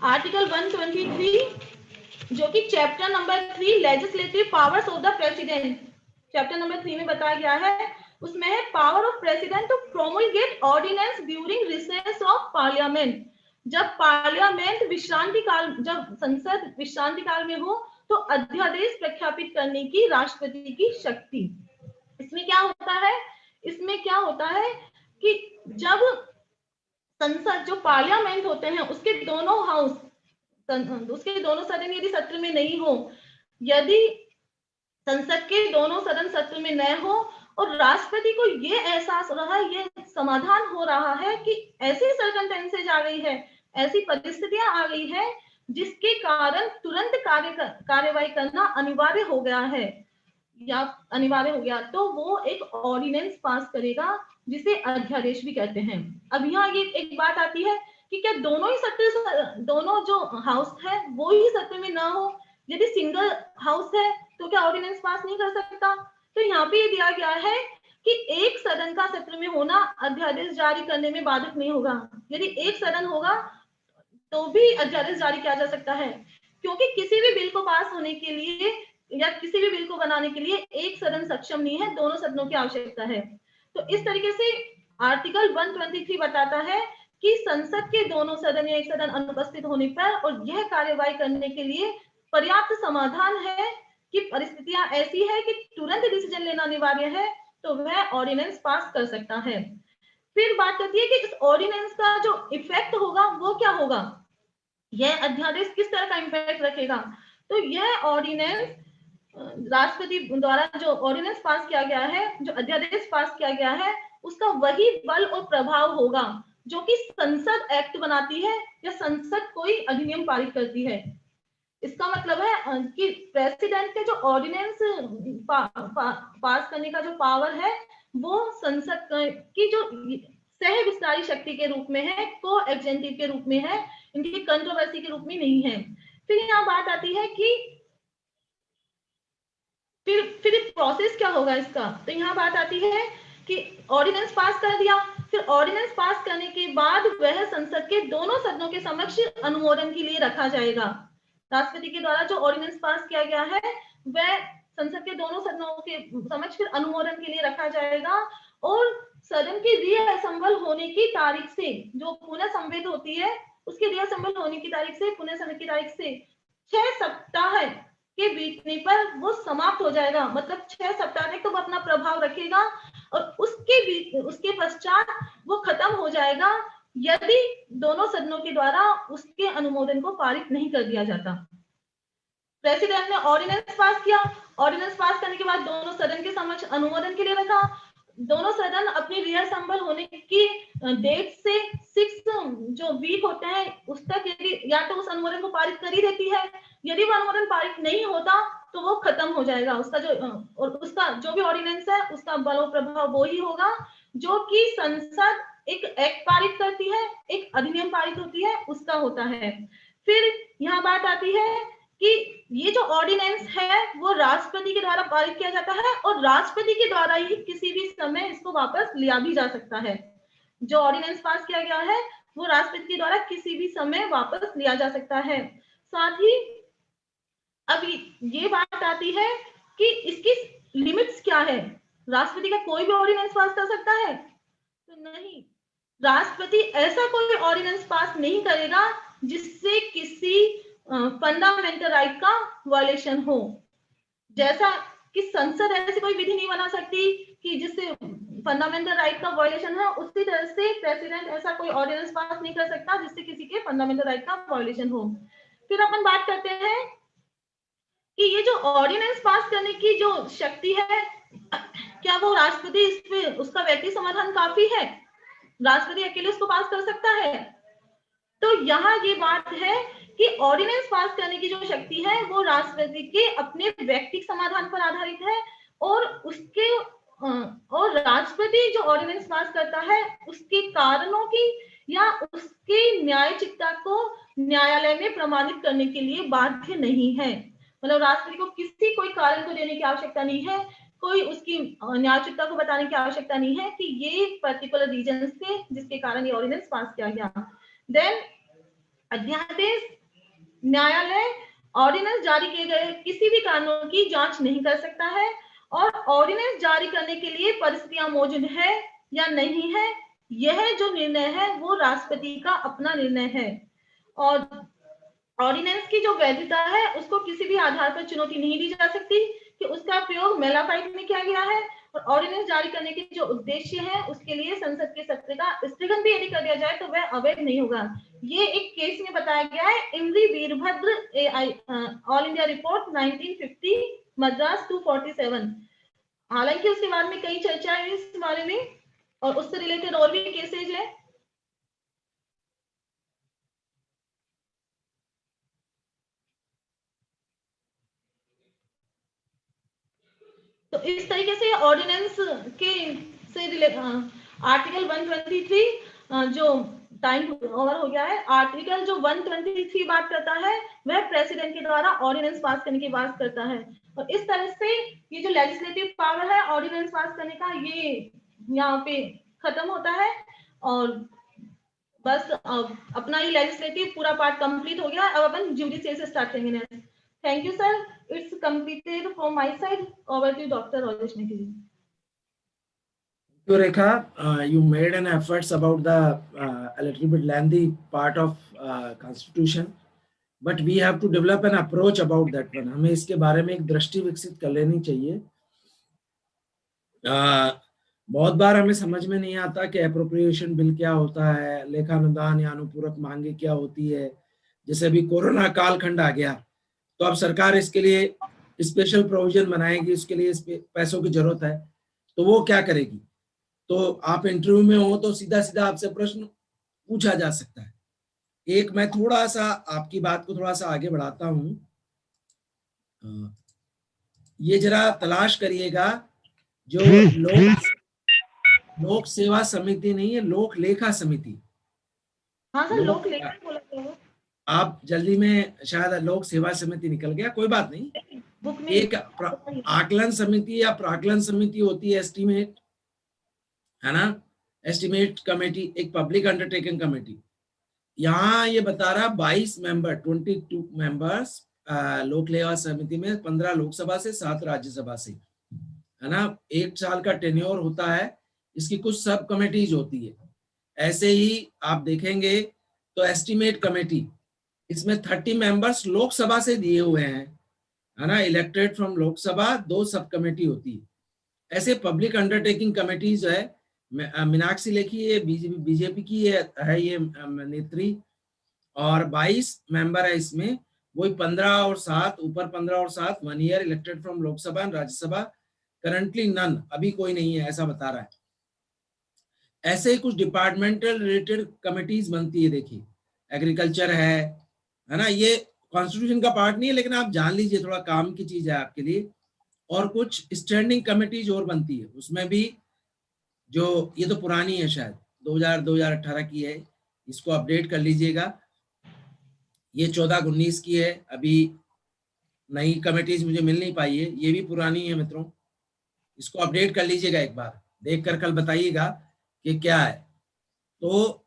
आर्टिकल 123 जो कि chapter number 3 legislative powers of the president, chapter number 3 में बताया गया है, उसमें है power of president to promulgate ordinance during recess of parliament. जब पार्लियामेंट विश्रांति काल, जब संसद विश्रांति काल में हो तो अध्यादेश प्रख्यापित करने की राष्ट्रपति की शक्ति। इसमें क्या होता है, इसमें क्या होता है कि जब संसद, जो पार्लियामेंट होते हैं, उसके दोनों हाउस, उसके दोनों सदन यदि सत्र में नहीं हो, यदि संसद के दोनों सदन सत्र में न हो और राष्ट्रपति को ये एहसास हो रहा है, ये समाधान हो रहा है कि ऐसी सर्कमस्टेंसेज आ गई है, ऐसी परिस्थितियां आ गई है जिसके कारण तुरंत कार्यवाही करना अनिवार्य हो गया है या अनिवार्य हो गया, तो वो एक ऑर्डिनेंस पास करेगा जिसे अध्यादेश भी कहते हैं। अब यहाँ ये एक बात आती है कि क्या दोनों ही सत्र, दोनों जो हाउस है वो ही सत्र में ना हो, यदि सिंगल हाउस है तो क्या ऑर्डिनेंस पास नहीं कर सकता? तो यहाँ पे ये दिया गया है कि एक सदन का सत्र में होना अध्यादेश जारी करने में बाधक नहीं होगा। यदि एक सदन होगा तो भी अध्यादेश जारी किया जा सकता है, क्योंकि किसी भी बिल को पास होने के लिए या किसी भी बिल को बनाने के लिए एक सदन सक्षम नहीं है, दोनों सदनों की आवश्यकता है। तो इस तरीके से आर्टिकल 123 बताता है कि संसद के दोनों सदन या एक सदन अनुपस्थित होने पर और यह कार्यवाही करने के लिए पर्याप्त समाधान है कि परिस्थितियां ऐसी है कि तुरंत डिसीजन लेना अनिवार्य है, तो वह ऑर्डिनेंस पास कर सकता है। फिर बात करती है कि इस ऑर्डिनेंस का जो इफेक्ट होगा वो क्या होगा, यह अध्यादेश किस तरह का इम्पैक्ट रखेगा। तो यह ऑर्डिनेंस राष्ट्रपति द्वारा जो ऑर्डिनेंस पास किया गया है, जो अध्यादेश पास किया गया है, उसका वही बल और प्रभाव होगा जो कि संसद एक्ट बनाती है या संसद कोई अधिनियम पारित करती है। इसका मतलब है कि प्रेसिडेंट के जो ऑर्डिनेंस पास करने का जो पावर है वो संसद की जो सह विस्तारी शक्ति के रूप में है, को एग्जेक्टिव के रूप में है, इनकी कंट्रोवर्सी के रूप में नहीं है। फिर यहाँ बात आती है कि फिर प्रोसेस क्या होगा इसका। तो यहाँ बात आती है कि ऑर्डिनेंस पास कर दिया, फिर ऑर्डिनेंस पास करने के बाद वह संसद के दोनों सदनों के समक्ष अनुमोदन के लिए रखा जाएगा। राष्ट्रपति के द्वारा जो ऑर्डिनेंस पास किया गया है वह संसद के दोनों सदनों के समक्ष फिर अनुमोदन के लिए रखा जाएगा और सदन की रीअसेंबल होने की तारीख से, जो पुनः संवेद होती है उसकी रीअसेंबल होने की तारीख से, पुनः संवेद की तारीख से 6 सप्ताह के बीतने पर वो समाप्त हो जाएगा। मतलब 6 सप्ताह तक तो वो अपना प्रभाव रखेगा और उसके पश्चात वो खत्म हो जाएगा यदि दोनों सदनों के द्वारा उसके अनुमोदन को पारित नहीं कर दिया जाता। प्रेसिडेंट ने ऑर्डिनेंस पास किया, ऑर्डिनेंस पास करने के बाद दोनों सदन के समक्ष अनुमोदन के लिए रखा, दोनों सदन अपनी रीअसेंबल होने की डेट से 6 जो वीक होते हैं उस तक यदि या तो उस अनुमोदन को पारित कर ही देती है, यदि वो अनुमोदन पारित नहीं होता तो वो खत्म हो जाएगा। उसका जो और उसका जो भी ऑर्डिनेंस है उसका बल और प्रभाव वो ही होगा जो कि संसद एक एक्ट पारित करती है, एक अधिनियम पारित होती है, उसका होता है। फिर यहाँ बात आती है कि ये जो ऑर्डिनेंस है वो राष्ट्रपति के द्वारा पारित किया जाता है और राष्ट्रपति के द्वारा ही किसी भी समय इसको वापस लिया भी जा सकता है। जो ऑर्डिनेंस पास किया गया है वो राष्ट्रपति के द्वारा किसी भी समय वापस लिया जा सकता है। साथ ही अब ये बात आती है कि इसकी लिमिट्स क्या है। राष्ट्रपति का कोई भी ऑर्डिनेंस पास कर सकता है? तो नहीं, राष्ट्रपति ऐसा कोई ऑर्डिनेंस पास नहीं करेगा जिससे किसी फंडामेंटल राइट का वायलेशन हो। जैसा कि संसद ऐसी कोई विधि नहीं बना सकती कि जिससे फंडामेंटल राइट का वायलेशन है, उसी तरह से प्रेसिडेंट ऐसा कोई ऑर्डिनेंस पास नहीं कर सकता जिससे किसी के फंडामेंटल राइट का वायलेशन हो। फिर अपन बात करते हैं कि ये जो ऑर्डिनेंस पास करने की जो शक्ति है, क्या वो राष्ट्रपति इस पे उसका व्यक्ति समाधान काफी है? राष्ट्रपति अकेले उसको पास कर सकता है? तो यहाँ ये बात है कि ऑर्डिनेंस पास करने की जो शक्ति है वो राष्ट्रपति के अपने व्यक्तिगत समाधान पर आधारित है और उसके और राष्ट्रपति जो ऑर्डिनेंस पास करता है उसके कारणों की या उसके न्यायचिकता को न्यायालय में प्रमाणित करने के लिए बाध्य नहीं है। मतलब राष्ट्रपति को किसी कोई कारण को देने की आवश्यकता नहीं है, कोई उसकी न्यायचिकता को बताने की आवश्यकता नहीं है कि ये पर्टिकुलर रीजन थे जिसके कारण ये ऑर्डिनेंस पास किया गया। देन अध्यादेश न्यायालय ऑर्डिनेंस जारी किए गए किसी भी कानून की जांच नहीं कर सकता है, और ऑर्डिनेंस जारी करने के लिए परिस्थितियां मौजूद है या नहीं है, यह जो निर्णय है वो राष्ट्रपति का अपना निर्णय है। और ऑर्डिनेंस की जो वैधता है उसको किसी भी आधार पर चुनौती नहीं दी जा सकती कि उसका प्रयोग मेलाफाइट में किया गया है, और ऑर्डिनेंस जारी करने के जो उद्देश्य है उसके लिए संसद के सत्र का स्थगन भी यदि कर दिया जाए तो वह अवैध नहीं होगा। ये एक केस में बताया गया है, इमरी Veerabhadra all India reporter 1950 Madras 247। हालांकि उसके बाद में कई चर्चा है इस बारे में, और उससे रिलेटेड और भी केसेज है। तो इस तरीके से ऑर्डिनेंस के से आर्टिकल 123 जो टाइम ओवर हो गया है, आर्टिकल जो 123 बात करता है वह प्रेसिडेंट के द्वारा ऑर्डिनेंस पास करने की बात करता है। और इस तरह से ये जो लेजिस्लेटिव पावर है ऑर्डिनेंस पास करने का, ये यहाँ पे खत्म होता है, और बस अपना ही लेजिस्लेटिव पूरा पार्ट कंप्लीट हो गया। अब अपन जुडिशियल से स्टार्ट करेंगे next. Thank you sir, it's completed from my side. Over to doctor Rajesh Negi ji. So Rekha, you made an efforts about the a little bit lengthy part of constitution, but we have to develop an approach about that one. हमें इसके बारे में एक दृष्टि विकसित कर लेनी चाहिए। बहुत बार हमें समझ में नहीं आता कि अप्रोप्रिएशन बिल क्या होता है, लेखानुदान या अनुपूरक मांगे क्या होती है। जैसे अभी कोरोना कालखंड आ गया तो अब सरकार इसके लिए स्पेशल प्रोविजन बनाएगी, उसके लिए पैसों की जरूरत है, तो वो क्या करेगी। तो आप इंटरव्यू में हो तो सीधा सीधा आपसे प्रश्न पूछा जा सकता है। एक मैं थोड़ा सा आपकी बात को थोड़ा सा आगे बढ़ाता हूं, ये जरा तलाश करिएगा, जो लोक सेवा समिति नहीं है, लोक लेखा समिति। हाँ सर, लोक लेखा बोला था। आप जल्दी में शायद लोक सेवा समिति निकल गया, कोई बात नहीं। बुक में एक आकलन समिति या प्राकलन समिति होती है, एस्टिमेट, है ना, एस्टिमेट कमेटी, एक पब्लिक अंडरटेकिंग कमेटी। यहाँ ये बता रहा 22 मेंबर, 22 मेंबर्स लोक लेखा समिति में, 15 लोकसभा से, 7 राज्यसभा से, है ना। 1 साल का टेन्योर होता है। इसकी कुछ सब कमेटीज होती है। ऐसे ही आप देखेंगे तो एस्टिमेट कमेटी, इसमें 30 मेंबर्स लोकसभा से दिए हुए हैं, है ना, elected from Lok Sabha. 2 sub committee होती है। ऐसे पब्लिक अंडरटेकिंग कमेटीज है, मीनाक्षी लेखी ये बीजेपी की है ये नेत्री, और 22 मेंबर है इसमें। वही 15 और 7, ऊपर 15 और 7 1 year elected from Lok Sabha and Rajya Sabha. Currently none, अभी कोई नहीं है, ऐसा बता रहा है। ऐसे ही कुछ डिपार्टमेंटल रिलेटेड कमिटीज बनती है। देखिए एग्रीकल्चर है ना, ये कॉन्स्टिट्यूशन का पार्ट नहीं है, लेकिन आप जान लीजिए, थोड़ा काम की चीज है आपके लिए। और कुछ स्टैंडिंग कमिटीज और बनती है, उसमें भी जो, ये तो पुरानी है शायद 2018 की है, इसको अपडेट कर लीजिएगा। ये 14-19 की है, अभी नई कमिटीज मुझे मिल नहीं पाई है, ये भी पुरानी है मित्रों। इसको अपडेट कर लीजिएगा, एक बार देख कर कल बताइएगा कि क्या है। तो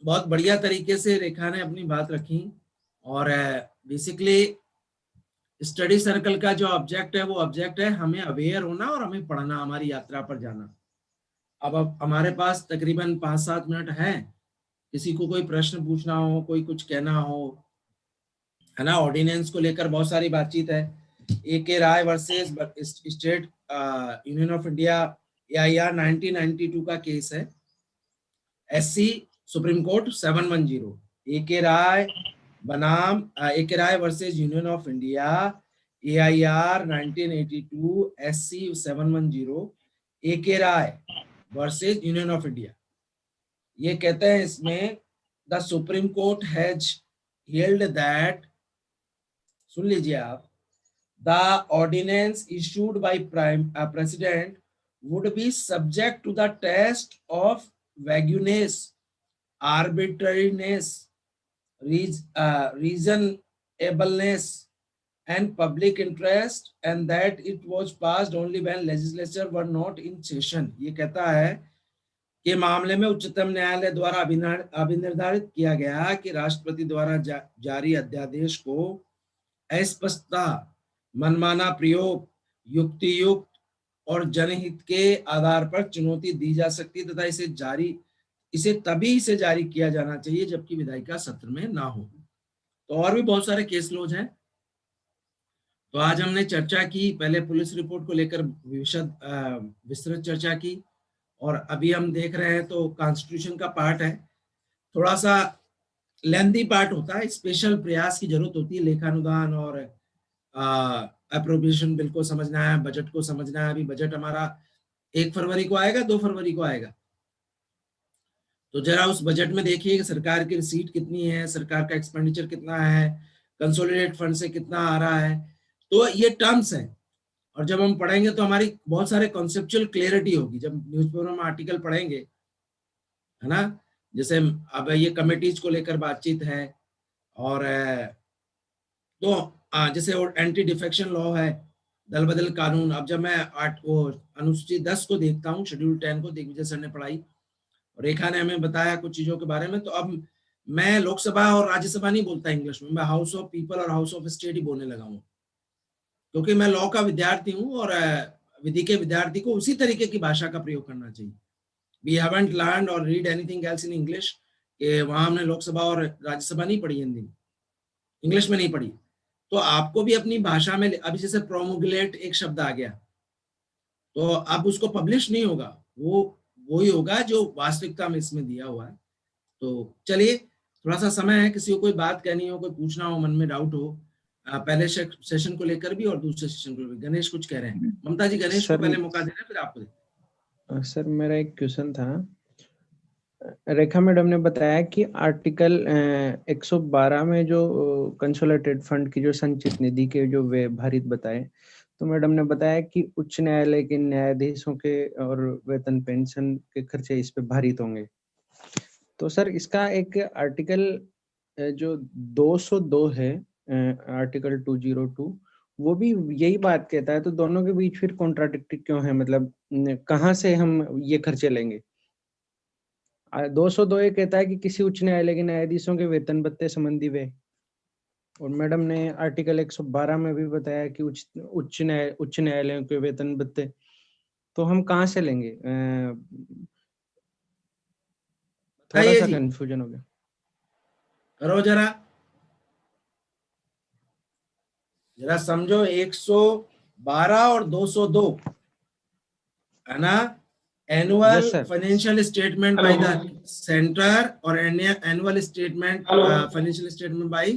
बहुत बढ़िया तरीके से रेखा ने अपनी बात रखी। और बेसिकली स्टडी सर्कल का जो ऑब्जेक्ट है वो ऑब्जेक्ट है हमें अवेयर होना और हमें पढ़ना, हमारी यात्रा पर जाना। अब हमारे पास तकरीबन 5-7 मिनट हैं, किसी को कोई प्रश्न पूछना हो, कोई कुछ कहना हो, है ना। ऑर्डिनेंस को लेकर बहुत सारी बातचीत है। A K. Roy versus state union of India, AIR 1992 का केस है। SC supreme court 710। A K. Roy बनाम A K. Roy versus union of India, AIR 1982, SC 710। A K. Roy versus union of India. ये कहते हैं इसमें, the supreme court has held that, सुन लीजिए आप, the ordinance issued by president would be subject to the test of vagueness, arbitrariness, reasonableness and public interest, and that it was passed only when legislature were not in session। ये कहता है कि मामले में उच्चतम न्यायालय द्वारा अभिनिर्धारित किया गया कि राष्ट्रपति द्वारा जारी अध्यादेश को अस्पष्टता, मनमाना प्रयोग, युक्तियुक्त और जनहित के आधार पर चुनौती दी जा सकती है तथा इसे तभी से जारी किया जाना चाहिए जबकि विधायिका सत्र में ना हो। तो और भी बहुत सारे केस लॉज हैं। तो आज हमने चर्चा की, पहले पुलिस रिपोर्ट को लेकर विस्तृत चर्चा की, और अभी हम देख रहे हैं तो कॉन्स्टिट्यूशन का पार्ट है, थोड़ा सा लेंथी पार्ट होता है, स्पेशल प्रयास की जरूरत होती है, लेखानुदान और अप्रोप्रिएशन बिल को समझना है, बजट को समझना है। अभी बजट हमारा 1 फरवरी को आएगा, 2 फरवरी को आएगा, तो जरा उस बजट में देखिए कि सरकार की रिसीट कितनी है, सरकार का एक्सपेंडिचर कितना है, कंसोलिडेट फंड से कितना आ रहा है। तो ये टर्म्स हैं, और जब हम पढ़ेंगे तो हमारी बहुत सारे कॉन्सेप्चुअल क्लियरिटी होगी जब न्यूज़पेपर में आर्टिकल पढ़ेंगे, है ना। जैसे अब ये कमिटीज को लेकर बातचीत है, और तो जैसे एंटी डिफेक्शन लॉ है, दल बदल कानून। अब जब मैं वो अनुसूची 10 को देखता हूँ, शेड्यूल 10 को, दिग्विजय सर ने पढ़ाई, रेखा ने हमें बताया कुछ चीजों के बारे में, तो अब मैं लोकसभा और राज्यसभा नहीं बोलता इंग्लिश में, मैं हाउस ऑफ पीपल और हाउस ऑफ स्टेट ही बोलने लगा हूँ, क्योंकि मैं लॉ का विद्यार्थी हूँ और विधि के विद्यार्थी को उसी तरीके की भाषा का प्रयोग करना चाहिए। वी हैवंट लर्नड और read anything else in English, कि वहां हमने लोकसभा और राज्यसभा नहीं पढ़ी हिंदी में, इंग्लिश में नहीं पढ़ी। तो आपको भी अपनी भाषा में, अभी जैसे प्रोमुगुलेट एक शब्द आ गया, तो अब उसको पब्लिश नहीं होगा, वो ही होगा जो वास्तविकता में इसमें दिया हुआ है। तो चलिए, थोड़ा सा समय है, किसी को कोई बात कहनी हो, कोई पूछना हो, मन में डाउट हो, पहले सेशन को लेकर भी और दूसरे सेशन को लेकर। गणेश कुछ कह रहे हैं, ममता जी गणेश को पहले मौका दे रहे हैं, फिर आपको दे। सर मेरा एक क्वेश्चन था, रेखा मैडम ने बताया कि आर्टिकल 112 में जो कंसोलिडेटेड फंड की जो संचित निधि के जो व्यय भारित बताए, तो मैडम ने बताया कि उच्च न्यायालय के न्यायाधीशों के और वेतन पेंशन के खर्चे इस पे भारित होंगे। तो सर इसका एक आर्टिकल जो 202 है, आर्टिकल 202, वो भी यही बात कहता है, तो दोनों के बीच फिर कॉन्ट्राडिक्टरी क्यों है? मतलब कहाँ से हम ये खर्चे लेंगे? 202 ये कहता है कि किसी उच्च न्यायालय के न्यायाधीशों के वेतन भत्ते संबंधी व्यय, और मैडम ने आर्टिकल 112 में भी बताया कि उच्च न्यायालयों के वेतन भत्ते, तो हम कहाँ से लेंगे? थोड़ा सा कंफ्यूजन हो गया। करो जरा समझो, 112 और 202 है ना, annual financial statement by the centre और annual statement financial statement by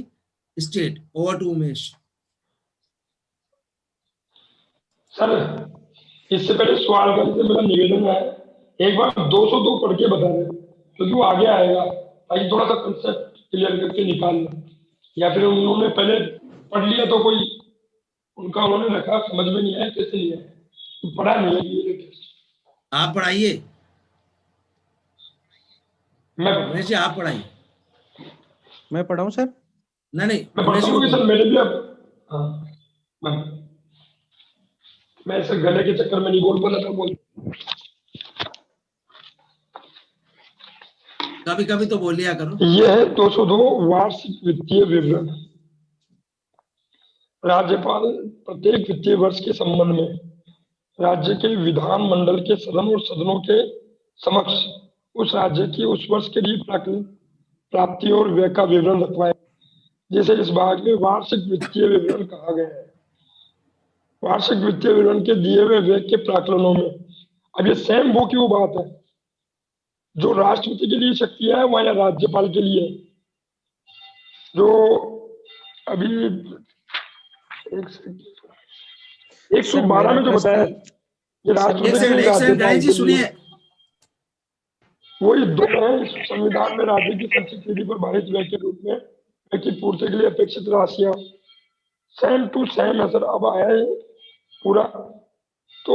state. Over to Umesh. Sir इससे पहले सवाल करने से मेरा निवेदन है, एक बार 202 पढ़ के बता दें, क्योंकि वो आगे आएगा, ताकि थोड़ा सा कंसेप्ट क्लियर करके निकालना, या फिर उन्होंने पहले पढ़ लिया तो कोई उनका उन्होंने रखा समझ में नहीं आया कैसे नहीं है, तो पढ़ा नहीं है। आप पढ़ाइए, मैं आप पढ़ाइए। मैं पढ़ाऊं सर? नहीं मैं पढ़ता हूँ सर, मेरे भी अब मैं सर गले के चक्कर में नहीं बोल था बोल, कभी कभी तो बोल लिया करो। ये है 202 वार्षिक वित्तीय विवरण। राज्यपाल प्रत्येक वित्तीय वर्ष के संबंध में राज्य के विधान मंडल के सदन और सदनों के समक्ष उस राज्य की उस वर्ष के लिए प्राप्ति और व्यय का विवरण रखवाए, जिसे इस भाग में वार्षिक वित्तीय विवरण कहा गया है। वार्षिक वित्तीय विवरण के दिए हुए व्यय के प्राक्कलनों में, अब ये सेम वो की वो बात है जो राष्ट्रपति के लिए शक्ति है वह या राज्यपाल के लिए, जो अभी 112 में जो बताया ये राष्ट्रपति जी सुनिए, वही दो है संविधान में राज्य की संचित निधि पर भारित व्यय के रूप में व्यय की पूर्ति के लिए अपेक्षित राशियां सेम टू सेम है सर। अब आया है पूरा, तो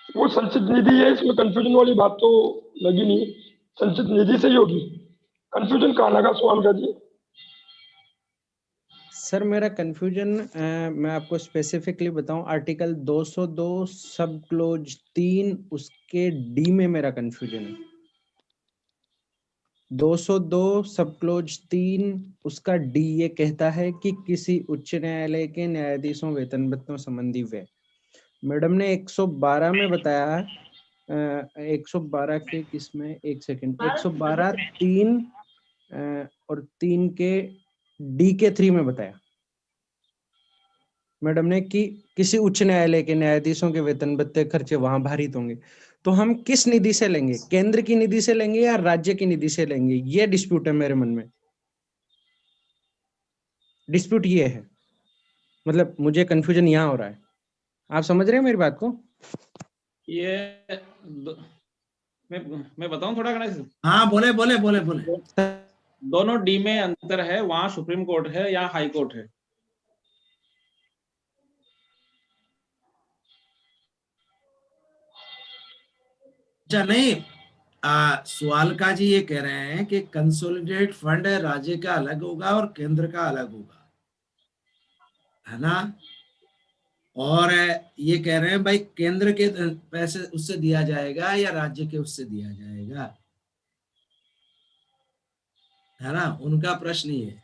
वो संचित निधि है, इसमें कंफ्यूजन वाली बात तो लगी नहीं, संचित निधि से ही होगी। कंफ्यूजन कहाँ लगा सवाल का जी? सर मेरा कंफ्यूजन मैं आपको स्पेसिफिकली बताऊं, आर्टिकल 202 सब क्लोज 3 उसके डी में मेरा कंफ्यूजन है। 202 सब क्लोज 3 उसका डी ये कहता है कि किसी उच्च न्यायालय के न्यायाधीशों वेतन भत्तों संबंधी व्यय। मैडम ने 112 में बताया 112 के किसमें, एक सेकंड, 112 3 और 3 के डी के 3 में बताया मैडम ने कि किसी उच्च न्यायालय के न्यायाधीशों के वेतन भत्ते खर्चे वहां भारित होंगे। तो हम किस निधि से लेंगे, केंद्र की निधि से लेंगे या राज्य की निधि से लेंगे, ये डिस्प्यूट है मेरे मन में। डिस्प्यूट ये है, मतलब मुझे कंफ्यूजन यहाँ हो रहा है। आप समझ रहे हैं मेरी बात को? ये मैं बताऊं थोड़ा गणेश? हाँ बोले बोले बोले बोले। दोनों डी में अंतर है, वहां सुप्रीम कोर्ट है, यहाँ हाई कोर्ट है। अच्छा नहीं, स्वालका जी ये कह रहे हैं कि कंसोलिडेट फंड राज्य का अलग होगा और केंद्र का अलग होगा, है ना। और ये कह रहे हैं भाई केंद्र के पैसे उससे दिया जाएगा या राज्य के उससे दिया जाएगा, है ना, उनका प्रश्न ये है।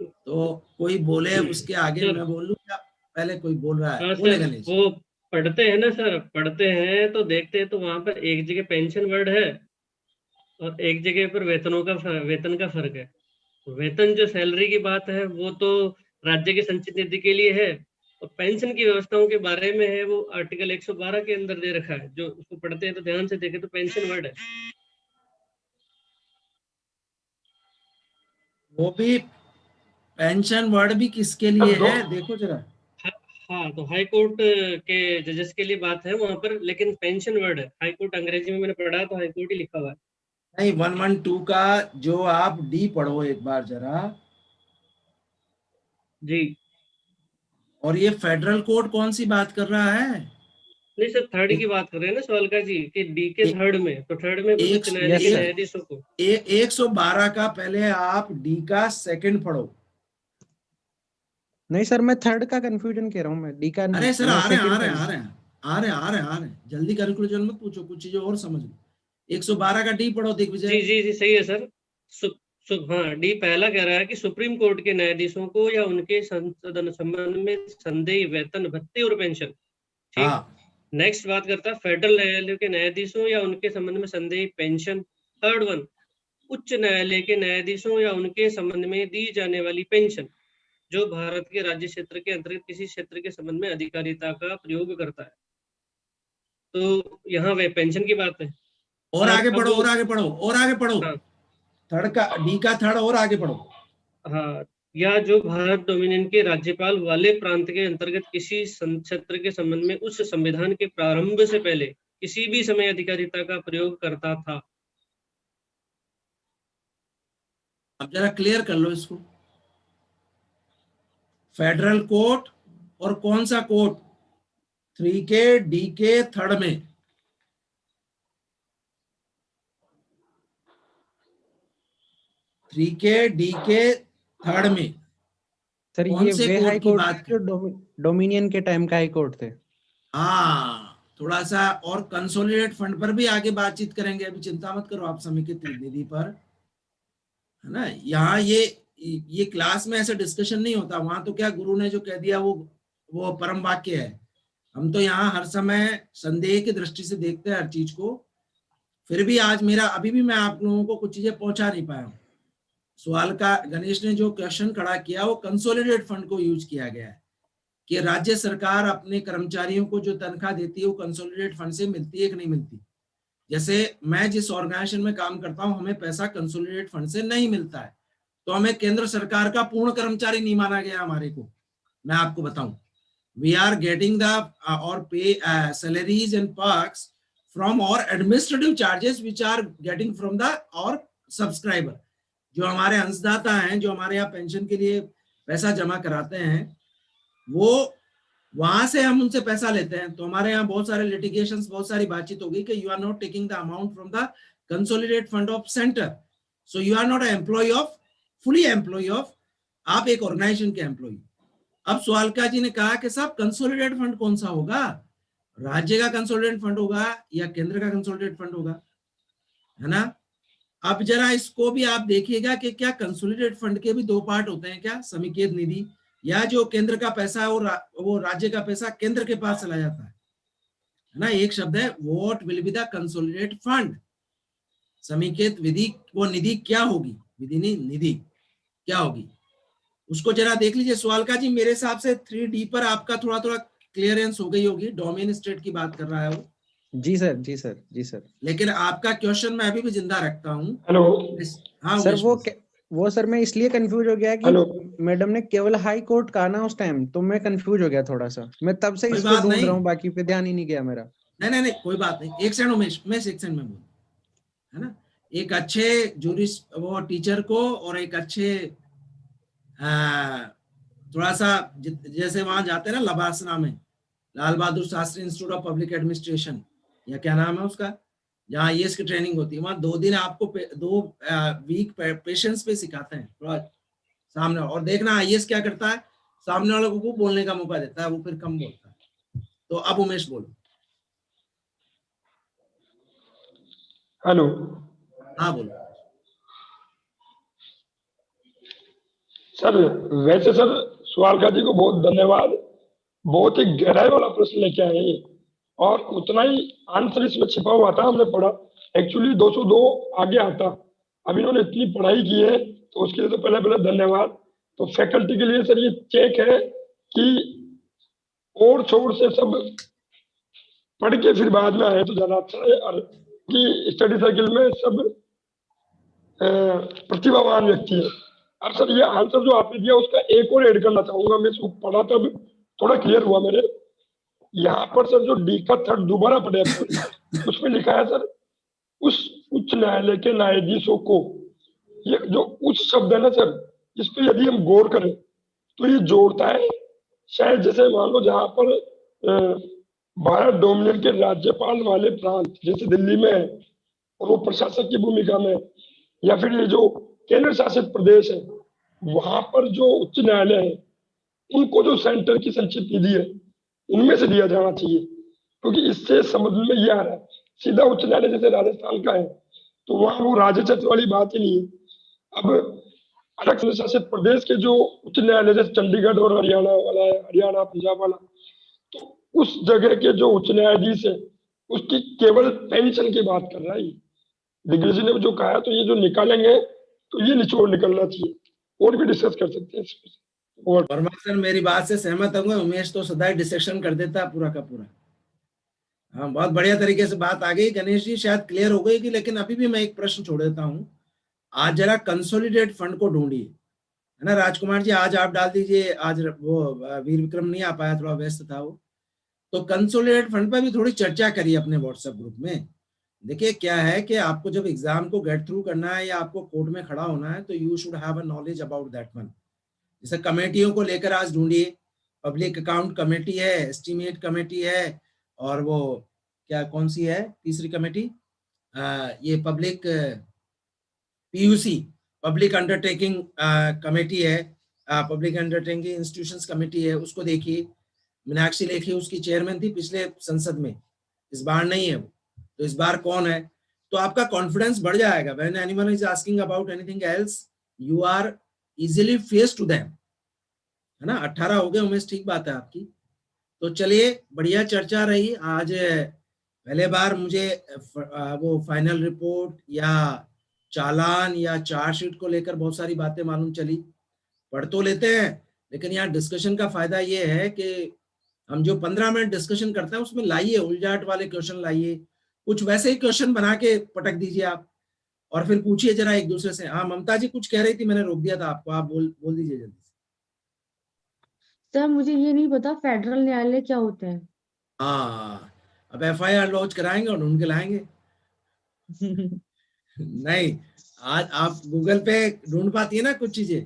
तो कोई बोले उसके आगे मैं बोलूं या पहले कोई बोल रहा है? हाँ बोले सर, गणेश। वो पढ़ते हैं ना सर, पढ़ते हैं तो देखते हैं तो वहां पर एक जगह पेंशन वर्ड है और एक जगह पर वेतन का फर्क है। वेतन जो सैलरी की बात है वो तो राज्य के संचित निधि के लिए है, और पेंशन की व्यवस्थाओं के बारे में है वो आर्टिकल 112 के अंदर दे रखा है। जो उसको पढ़ते हैं तो ध्यान से देखें तो पेंशन वर्ड है। वो भी पेंशन वर्ड भी किसके लिए है देखो जरा। हाँ, तो हाई कोर्ट के जजेस के लिए बात है वहां पर, लेकिन पेंशन वर्ड है। हाई कोर्ट अंग्रेजी में मैंने पढ़ा तो हाई कोर्ट ही लिखा हुआ है। नहीं 112 का जो आप डी पढ़ो एक बार जरा जी। और ये फेडरल कोर्ट कौन सी बात कर रहा है? नहीं सर, थर्ड की बात कर रहे हैं ना सवालका जी, कि डी के थर्ड में, तो थर्ड में उच्च न्यायालय के न्यायाधीशों को 112 का पहले आप डी का सेकंड पढ़ो। नहीं सर, मैं थर्ड का कंफ्यूजन कह रहा हूँ, मैं डी का अरे सर मैं आ रहे second आ रहे का- आ रहे आ रहे आ रहे आ रहे जल्दी कंक्लूजन मत पूछो, कुछ चीजें और समझ लो। 112 का डी पढ़ो जी दिग्विजय। जी जी सही है सर। हाँ, डी पहला कह रहा है कि सुप्रीम कोर्ट के न्यायाधीशों को या उनके संसदन संबंध में संदेही वेतन भत्ते और पेंशन। ठीक। हाँ नेक्स्ट बात करता है फेडरल न्यायालय के न्यायाधीशों या उनके संबंध में संदेही पेंशन। थर्ड वन, उच्च न्यायालय के न्यायाधीशों या उनके संबंध में दी जाने वाली पेंशन जो भारत के राज्य क्षेत्र के अंतर्गत किसी क्षेत्र के संबंध में अधिकारिता का प्रयोग करता है। तो यहाँ वे पेंशन की बात है। और आगे अब पढ़ो और आगे पढ़ो और आगे पढ़ो। हाँ, थर्ड का डी का थर्ड और आगे पढ़ो। हाँ, या जो भारत डोमिनियन के राज्यपाल वाले प्रांत के अंतर्गत किसी क्षेत्र के संबंध में उस संविधान के प्रारंभ से पहले किसी भी समय अधिकारिता का प्रयोग करता था। अब जरा क्लियर कर लो इसको। फेडरल कोर्ट और कौन सा कोर्ट? 3 के डी के थर्ड में। थ्री के डी के थर्ड में सर कौन ये से वे कोर्ट हाई की कोर्ट बात जो डोमिनियन के टाइम का हाई कोर्ट थे। हाँ थोड़ा सा और कंसोलिडेट फंड पर भी आगे बातचीत करेंगे, अभी चिंता मत करो आप समेकित निधि पर, है ना। यहाँ ये क्लास में ऐसा डिस्कशन नहीं होता, वहां तो क्या गुरु ने जो कह दिया वो परम वाक्य है। हम तो यहाँ हर समय संदेह की दृष्टि से देखते हैं हर चीज को। फिर भी आज मेरा अभी भी मैं आप लोगों को कुछ चीजें पहुंचा नहीं पाया हूँ। सवाल का गणेश ने जो क्वेश्चन खड़ा किया वो कंसोलिडेट फंड को यूज किया गया है कि राज्य सरकार अपने कर्मचारियों को जो तनख्वाह देती है वो कंसोलिडेट फंड से मिलती है कि नहीं मिलती। जैसे मैं जिस ऑर्गेनाइजेशन में काम करता हूं हमें पैसा कंसोलिडेट फंड से नहीं मिलता है, तो हमें केंद्र सरकार का पूर्ण कर्मचारी नहीं माना गया हमारे को। मैं आपको बताऊं, we are getting the our pay salaries and perks from our administrative charges which are getting from the our subscriber. जो हमारे अंशदाता हैं, जो हमारे यहाँ पेंशन के लिए पैसा जमा कराते हैं, वो वहां से हम उनसे पैसा लेते हैं। तो हमारे यहाँ बहुत सारे लिटिगेशंस, बहुत सारी बातचीत होगी कि you are not taking the amount from the consolidate fund of centre, so you are not employ of fully employ of, आप एक ऑर्गेनाइजेशन के एम्प्लॉय। अब स्वालका जी ने कहा कि साहब कंसोलिडेट फंड कौन सा होगा, राज्य का कंसोलिडेट फंड होगा या केंद्र का कंसोलिडेट फंड होगा, है ना। अब जरा इसको भी आप देखिएगा कि क्या कंसोलिडेटेड फंड के भी दो पार्ट होते हैं क्या, समेकित निधि, या जो केंद्र का पैसा है वो राज्य का पैसा केंद्र के पास चला जाता है ना। एक शब्द है what will be the consolidated fund, समेकित विधि, वो निधि क्या होगी, विधि नहीं निधि क्या होगी, उसको जरा देख लीजिए। स्वालका जी मेरे हिसाब से 3D पर आपका थोड़ा थोड़ा क्लियरेंस हो गई होगी, डोमेन स्टेट की बात कर रहा है वो। जी सर, जी सर, जी सर। लेकिन आपका क्वेश्चन मैं अभी भी जिंदा रखता हूँ। हेलो हाँ सर उमेश, वो सर मैं इसलिए कंफ्यूज हो गया कि हेलो मैडम ने केवल हाई कोर्ट कहा ना उस टाइम, तो मैं कंफ्यूज हो गया थोड़ा सा। मैं तब से कोई इसको बात ढूंढ नहीं। रहा हूँ, बाकी पे ध्यान ही नहीं गया मेरा। नहीं कोई बात नहीं, एक सेकंड उमेश एक सेकंड में बोल, है ना। एक अच्छे जूरिस वो टीचर को और एक अच्छे थोड़ा सा जैसे वहां जाते हैं ना लबासना में, Lal Bahadur Shastri institute of public administration, या क्या नाम है उसका, जहाँ आईएएस की ट्रेनिंग होती है, वहां 2 दिन आपको 2 वीक पेशेंस पे सिखाते हैं थोड़ा सामने, और देखना आईएएस क्या करता है, सामने वाले को बोलने का मौका देता है, वो फिर कम बोलता है। तो अब उमेश बोलो। हेलो हाँ बोलो। सर, वैसे सर स्वालका जी को बहुत धन्यवाद, बहुत ही गहराई वाला प्रश्न लेके आए हैं, और उतना ही आंसर इसमें छिपा हुआ था, हमने पढ़ा। एक्चुअली 202 आगे आता, अब इन्होंने इतनी पढ़ाई की है तो उसके लिए तो पहले धन्यवाद। तो फैकल्टी के लिए सर ये चेक है कि और छोर से सब पढ़ के फिर बाद में आए तो ज्यादा अच्छा है, और कि स्टडी सर्किल में सब प्रतिभावान व्यक्ति है। अब सर ये आंसर जो आपने दिया उसका एक और ऐड करना चाहूंगा, मैं इसको पढ़ा तब थोड़ा क्लियर हुआ मेरे। यहाँ पर सर जो डी का थर्ड दोबारा पढ़े उसमें लिखा है सर, उस उच्च न्यायालय के न्यायाधीशों को, ये जो उच्च शब्द है ना सर, इस पे यदि हम गौर करें तो ये जोड़ता है, शायद जैसे मान लो जहां पर भारत डोमिनियन के राज्यपाल वाले प्रांत जैसे दिल्ली में है और वो प्रशासक की भूमिका में, या फिर ये जो केंद्र शासित प्रदेश है वहां पर जो उच्च न्यायालय है उनको जो सेंटर की संचित निधि है उनमें से दिया जाना चाहिए, क्योंकि इससे समझ में ये आ रहा है सीधा उच्च न्यायालय जैसे राजस्थान का है तो वहां वो राजचर्च वाली बात ही नहीं है। अब अलग केंद्र शासित प्रदेश के जो उच्च न्यायालय जैसे चंडीगढ़ और हरियाणा वाला है, हरियाणा पंजाब वाला, तो उस जगह के जो उच्च न्यायाधीश है उसकी केवल पेंशन की बात कर रहा है। डिग्री जी ने जो कहा तो ये जो निकालेंगे तो ये निचोड़ निकलना चाहिए, और भी डिस्कस कर सकते हैं इसमें। और वर्मा सर मेरी बात से सहमत होंगे, उमेश तो सदा ही डिसेक्शन कर देता है पूरा का पूरा। हाँ बहुत बढ़िया तरीके से बात आ गई। गणेश जी शायद क्लियर हो गई कि, लेकिन अभी भी मैं एक प्रश्न छोड़ देता हूँ। आज जरा कंसोलिडेट फंड को ढूंढिए, है ना। राजकुमार जी आज आप डाल दीजिए, आज वो वीर विक्रम नहीं आ पाया, थोड़ा व्यस्त था वो। तो कंसोलिडेट फंड पर भी थोड़ी चर्चा करिए अपने व्हाट्सएप ग्रुप में। देखिए क्या है कि आपको जब एग्जाम को गेट थ्रू करना है या आपको कोर्ट में खड़ा होना है तो you should have a knowledge about that one. जैसे कमेटियों को लेकर आज ढूंढिए, पब्लिक अकाउंट कमेटी है, एस्टीमेट कमेटी है, और वो क्या कौन सी है तीसरी कमेटी, ये public PUC public undertaking committee है, पब्लिक अंडरटेकिंग इंस्टीट्यूशंस कमेटी है, उसको देखिए। मीनाक्षी लेखी उसकी चेयरमैन थी पिछले संसद में, इस बार नहीं है वो, तो इस बार कौन है, तो आपका कॉन्फिडेंस बढ़ जाएगा। When anyone is asking about anything else you are easily face to them, है ना। 18 हो गए उमेश, ठीक बात है आपकी। तो चलिए बढ़िया चर्चा रही आज। पहले बार मुझे वो फाइनल रिपोर्ट या चालान या चार्जशीट को लेकर बहुत सारी बातें मालूम चली। पढ़ तो लेते हैं लेकिन यहाँ डिस्कशन का फायदा ये है कि हम जो 15 मिनट डिस्कशन करते हैं उसमें लाइए उलझाट वाले क्वेश्चन लाइए, कुछ वैसे ही क्वेश्चन बना के पटक दीजिए आप, और फिर पूछिए जरा एक दूसरे से। हाँ ममता जी कुछ कह रही थी, मैंने रोक दिया था आपको, आप बोल दीजिए जल्दी से। सर मुझे ये नहीं पता फेडरल न्यायालय क्या होते हैं। हाँ अब FIR लॉन्च कराएंगे और ढूंढ के लाएंगे। नहीं आज आप गूगल पे ढूंढ पाती है ना कुछ चीजें।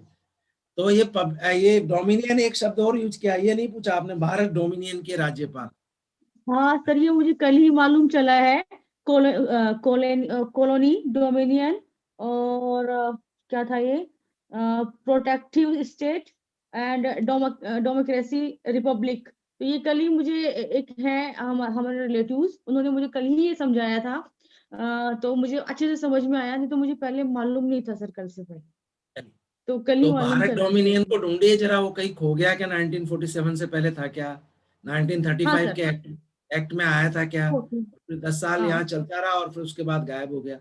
तो ये डोमिनियन एक शब्द और यूज किया, ये नहीं पूछा आपने, भारत डोमिनियन के राज्यपाल। हाँ सर ये मुझे कल ही मालूम चला है। कॉलोनी डोमिनियन और क्या था ये, protective state and democracy Republic. तो ये कल ही मुझे एक है हमारे रिलेटिव्स, उन्होंने मुझे कल ही ये समझाया था। तो मुझे अच्छे से समझ में आया, नहीं तो मुझे पहले मालूम नहीं था सर, कल से पहले, तो कल ही तो मालूम भारत चला डोमिनियन सर। को ढूंढिए जरा, वो कहीं खो गया क्या? 1947 से पहले था क्या? हाँ 1935 सर। के एक्ट में आया था क्या? ओके। फिर 10 साल हाँ यहाँ चलता रहा और फिर उसके बाद गायब हो गया।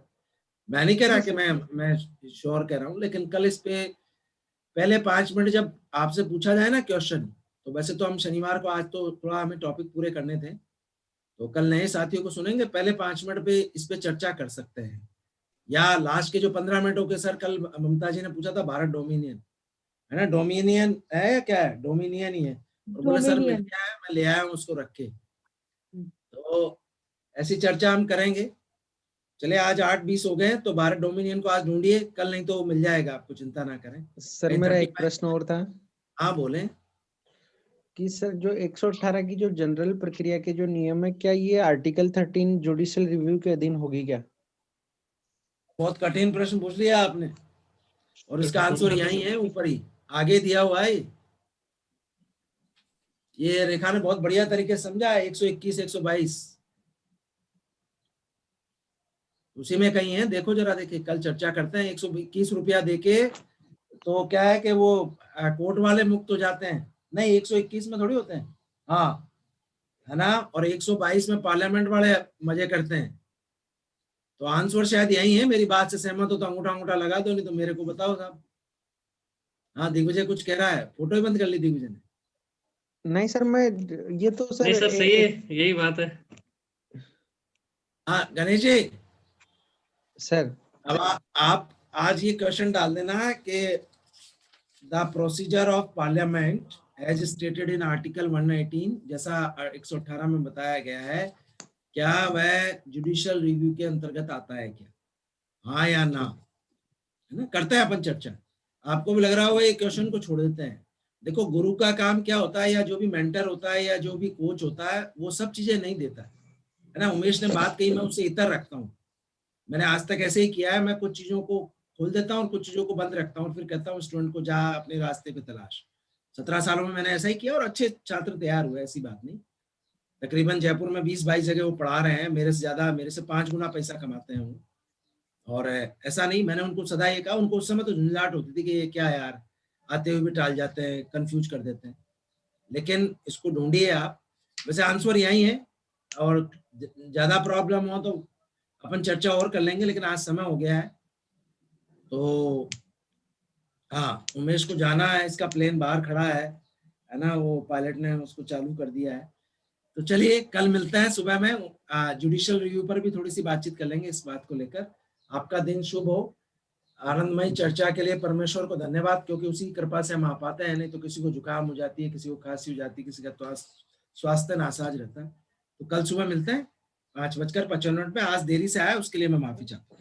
मैं नहीं कह रहा जी कि सर। मैं श्योर कह रहा हूँ, लेकिन कल इस पे पहले 5 मिनट जब आपसे पूछा जाए ना क्वेश्चन, तो वैसे तो हम शनिवार को, आज तो थोड़ा हमें टॉपिक पूरे करने थे, तो कल नए साथियों को सुनेंगे, पहले 5 मिनट पे इस पे चर्चा कर सकते हैं, या लास्ट के जो 15 मिनट हो गए। सर कल ममता जी ने पूछा था भारत डोमिनियन है ना, डोमिनियन है या क्या है? डोमिनियन ही है। और बोले सर मिल डोमिनियन। गया है, मैं ले आया हूँ उसको रख के। तो ऐसी चर्चा हम करेंगे। चले आज 8:20 हो गए, तो भारत डोमिनियन को आज ढूंढिए, कल नहीं तो मिल जाएगा आपको, चिंता ना करें। सर कहीं मेरा 35। एक प्रश्न और था हाँ बोले। कि सर जो 118 की जो जनरल प्रक्रिया के जो नियम है, क्या ये आर्टिकल 13 जुडिशियल रिव्यू के अधीन होगी क्या? बहुत कठिन प्रश्न पूछ लिया आपने, और इसका आंसर यही है, ऊपर ही आगे दिया हुआ है। ये रेखा ने बहुत बढ़िया तरीके से समझा है। 121, 122 उसी में कहीं है, देखो जरा, देखिए कल चर्चा करते हैं। 121 रुपया देके तो क्या है कि वो कोर्ट वाले मुक्त हो जाते हैं। नहीं, 121 में थोड़ी होते हैं। हाँ, है ना। और 122 में पार्लियामेंट वाले मजे करते हैं। तो आंसर शायद यही है। मेरी बात से सहमत हो तो अंगूठा अंगूठा लगा दो, नहीं तो मेरे को बताओ साहब। हाँ, दिग्विजय कुछ कह रहा है, फोटो ही बंद कर ली दिग्विजय ने। नहीं सर, मैं ये तो नहीं सर सर, सही है, यही बात है। हाँ गणेश जी, सर अब आप आज ये क्वेश्चन डाल देना कि the procedure of parliament as stated in article 118, जैसा 118 में बताया गया है, क्या वह जुडिशियल रिव्यू के अंतर्गत आता है क्या? हाँ या ना, है ना। करते हैं अपन चर्चा। आपको भी लग रहा होगा ये क्वेश्चन को छोड़ देते हैं। देखो, गुरु का काम क्या होता है, या जो भी मेंटर होता है, या जो भी कोच होता है, वो सब चीजें नहीं देता है ना। उमेश ने बात कही, मैं उससे इतर रखता हूँ। मैंने आज तक ऐसे ही किया है। मैं कुछ चीजों को खोल देता हूँ और कुछ चीजों को बंद रखता हूँ, और फिर कहता हूँ स्टूडेंट को जा अपने रास्ते पे तलाश। 17 सालों में मैंने ऐसा ही किया, और अच्छे छात्र तैयार हुए, ऐसी बात नहीं। तकरीबन जयपुर में 20-22 जगह वो पढ़ा रहे हैं, मेरे से ज्यादा, मेरे से 5 गुना पैसा कमाते हैं वो। और ऐसा नहीं, मैंने उनको सदा ये कहा, उनको उस समय तो झंझाट होती थी कि ये क्या यार, आते हुए भी टाल जाते हैं, कंफ्यूज कर देते हैं। लेकिन इसको ढूंढिए आप। वैसे आंसर यही है, और ज्यादा प्रॉब्लम हो तो अपन चर्चा और कर लेंगे, लेकिन आज समय हो गया है। तो हाँ, उमेश को जाना है, इसका प्लेन बाहर खड़ा है ना, वो पायलट ने उसको चालू कर दिया है। तो चलिए कल मिलते हैं सुबह में, जुडिशियल रिव्यू पर भी थोड़ी सी बातचीत कर लेंगे इस बात को लेकर। आपका दिन शुभ हो। आनंदमय चर्चा के लिए परमेश्वर को धन्यवाद, क्योंकि उसी की कृपा से हम आ पाते हैं, नहीं तो किसी को जुकाम हो जाती है, किसी को खांसी हो जाती है, किसी का स्वास्थ्य नासाज रहता है। तो कल सुबह मिलते हैं 5:55 पे। आज देरी से आया, उसके लिए मैं माफी चाहता हूँ।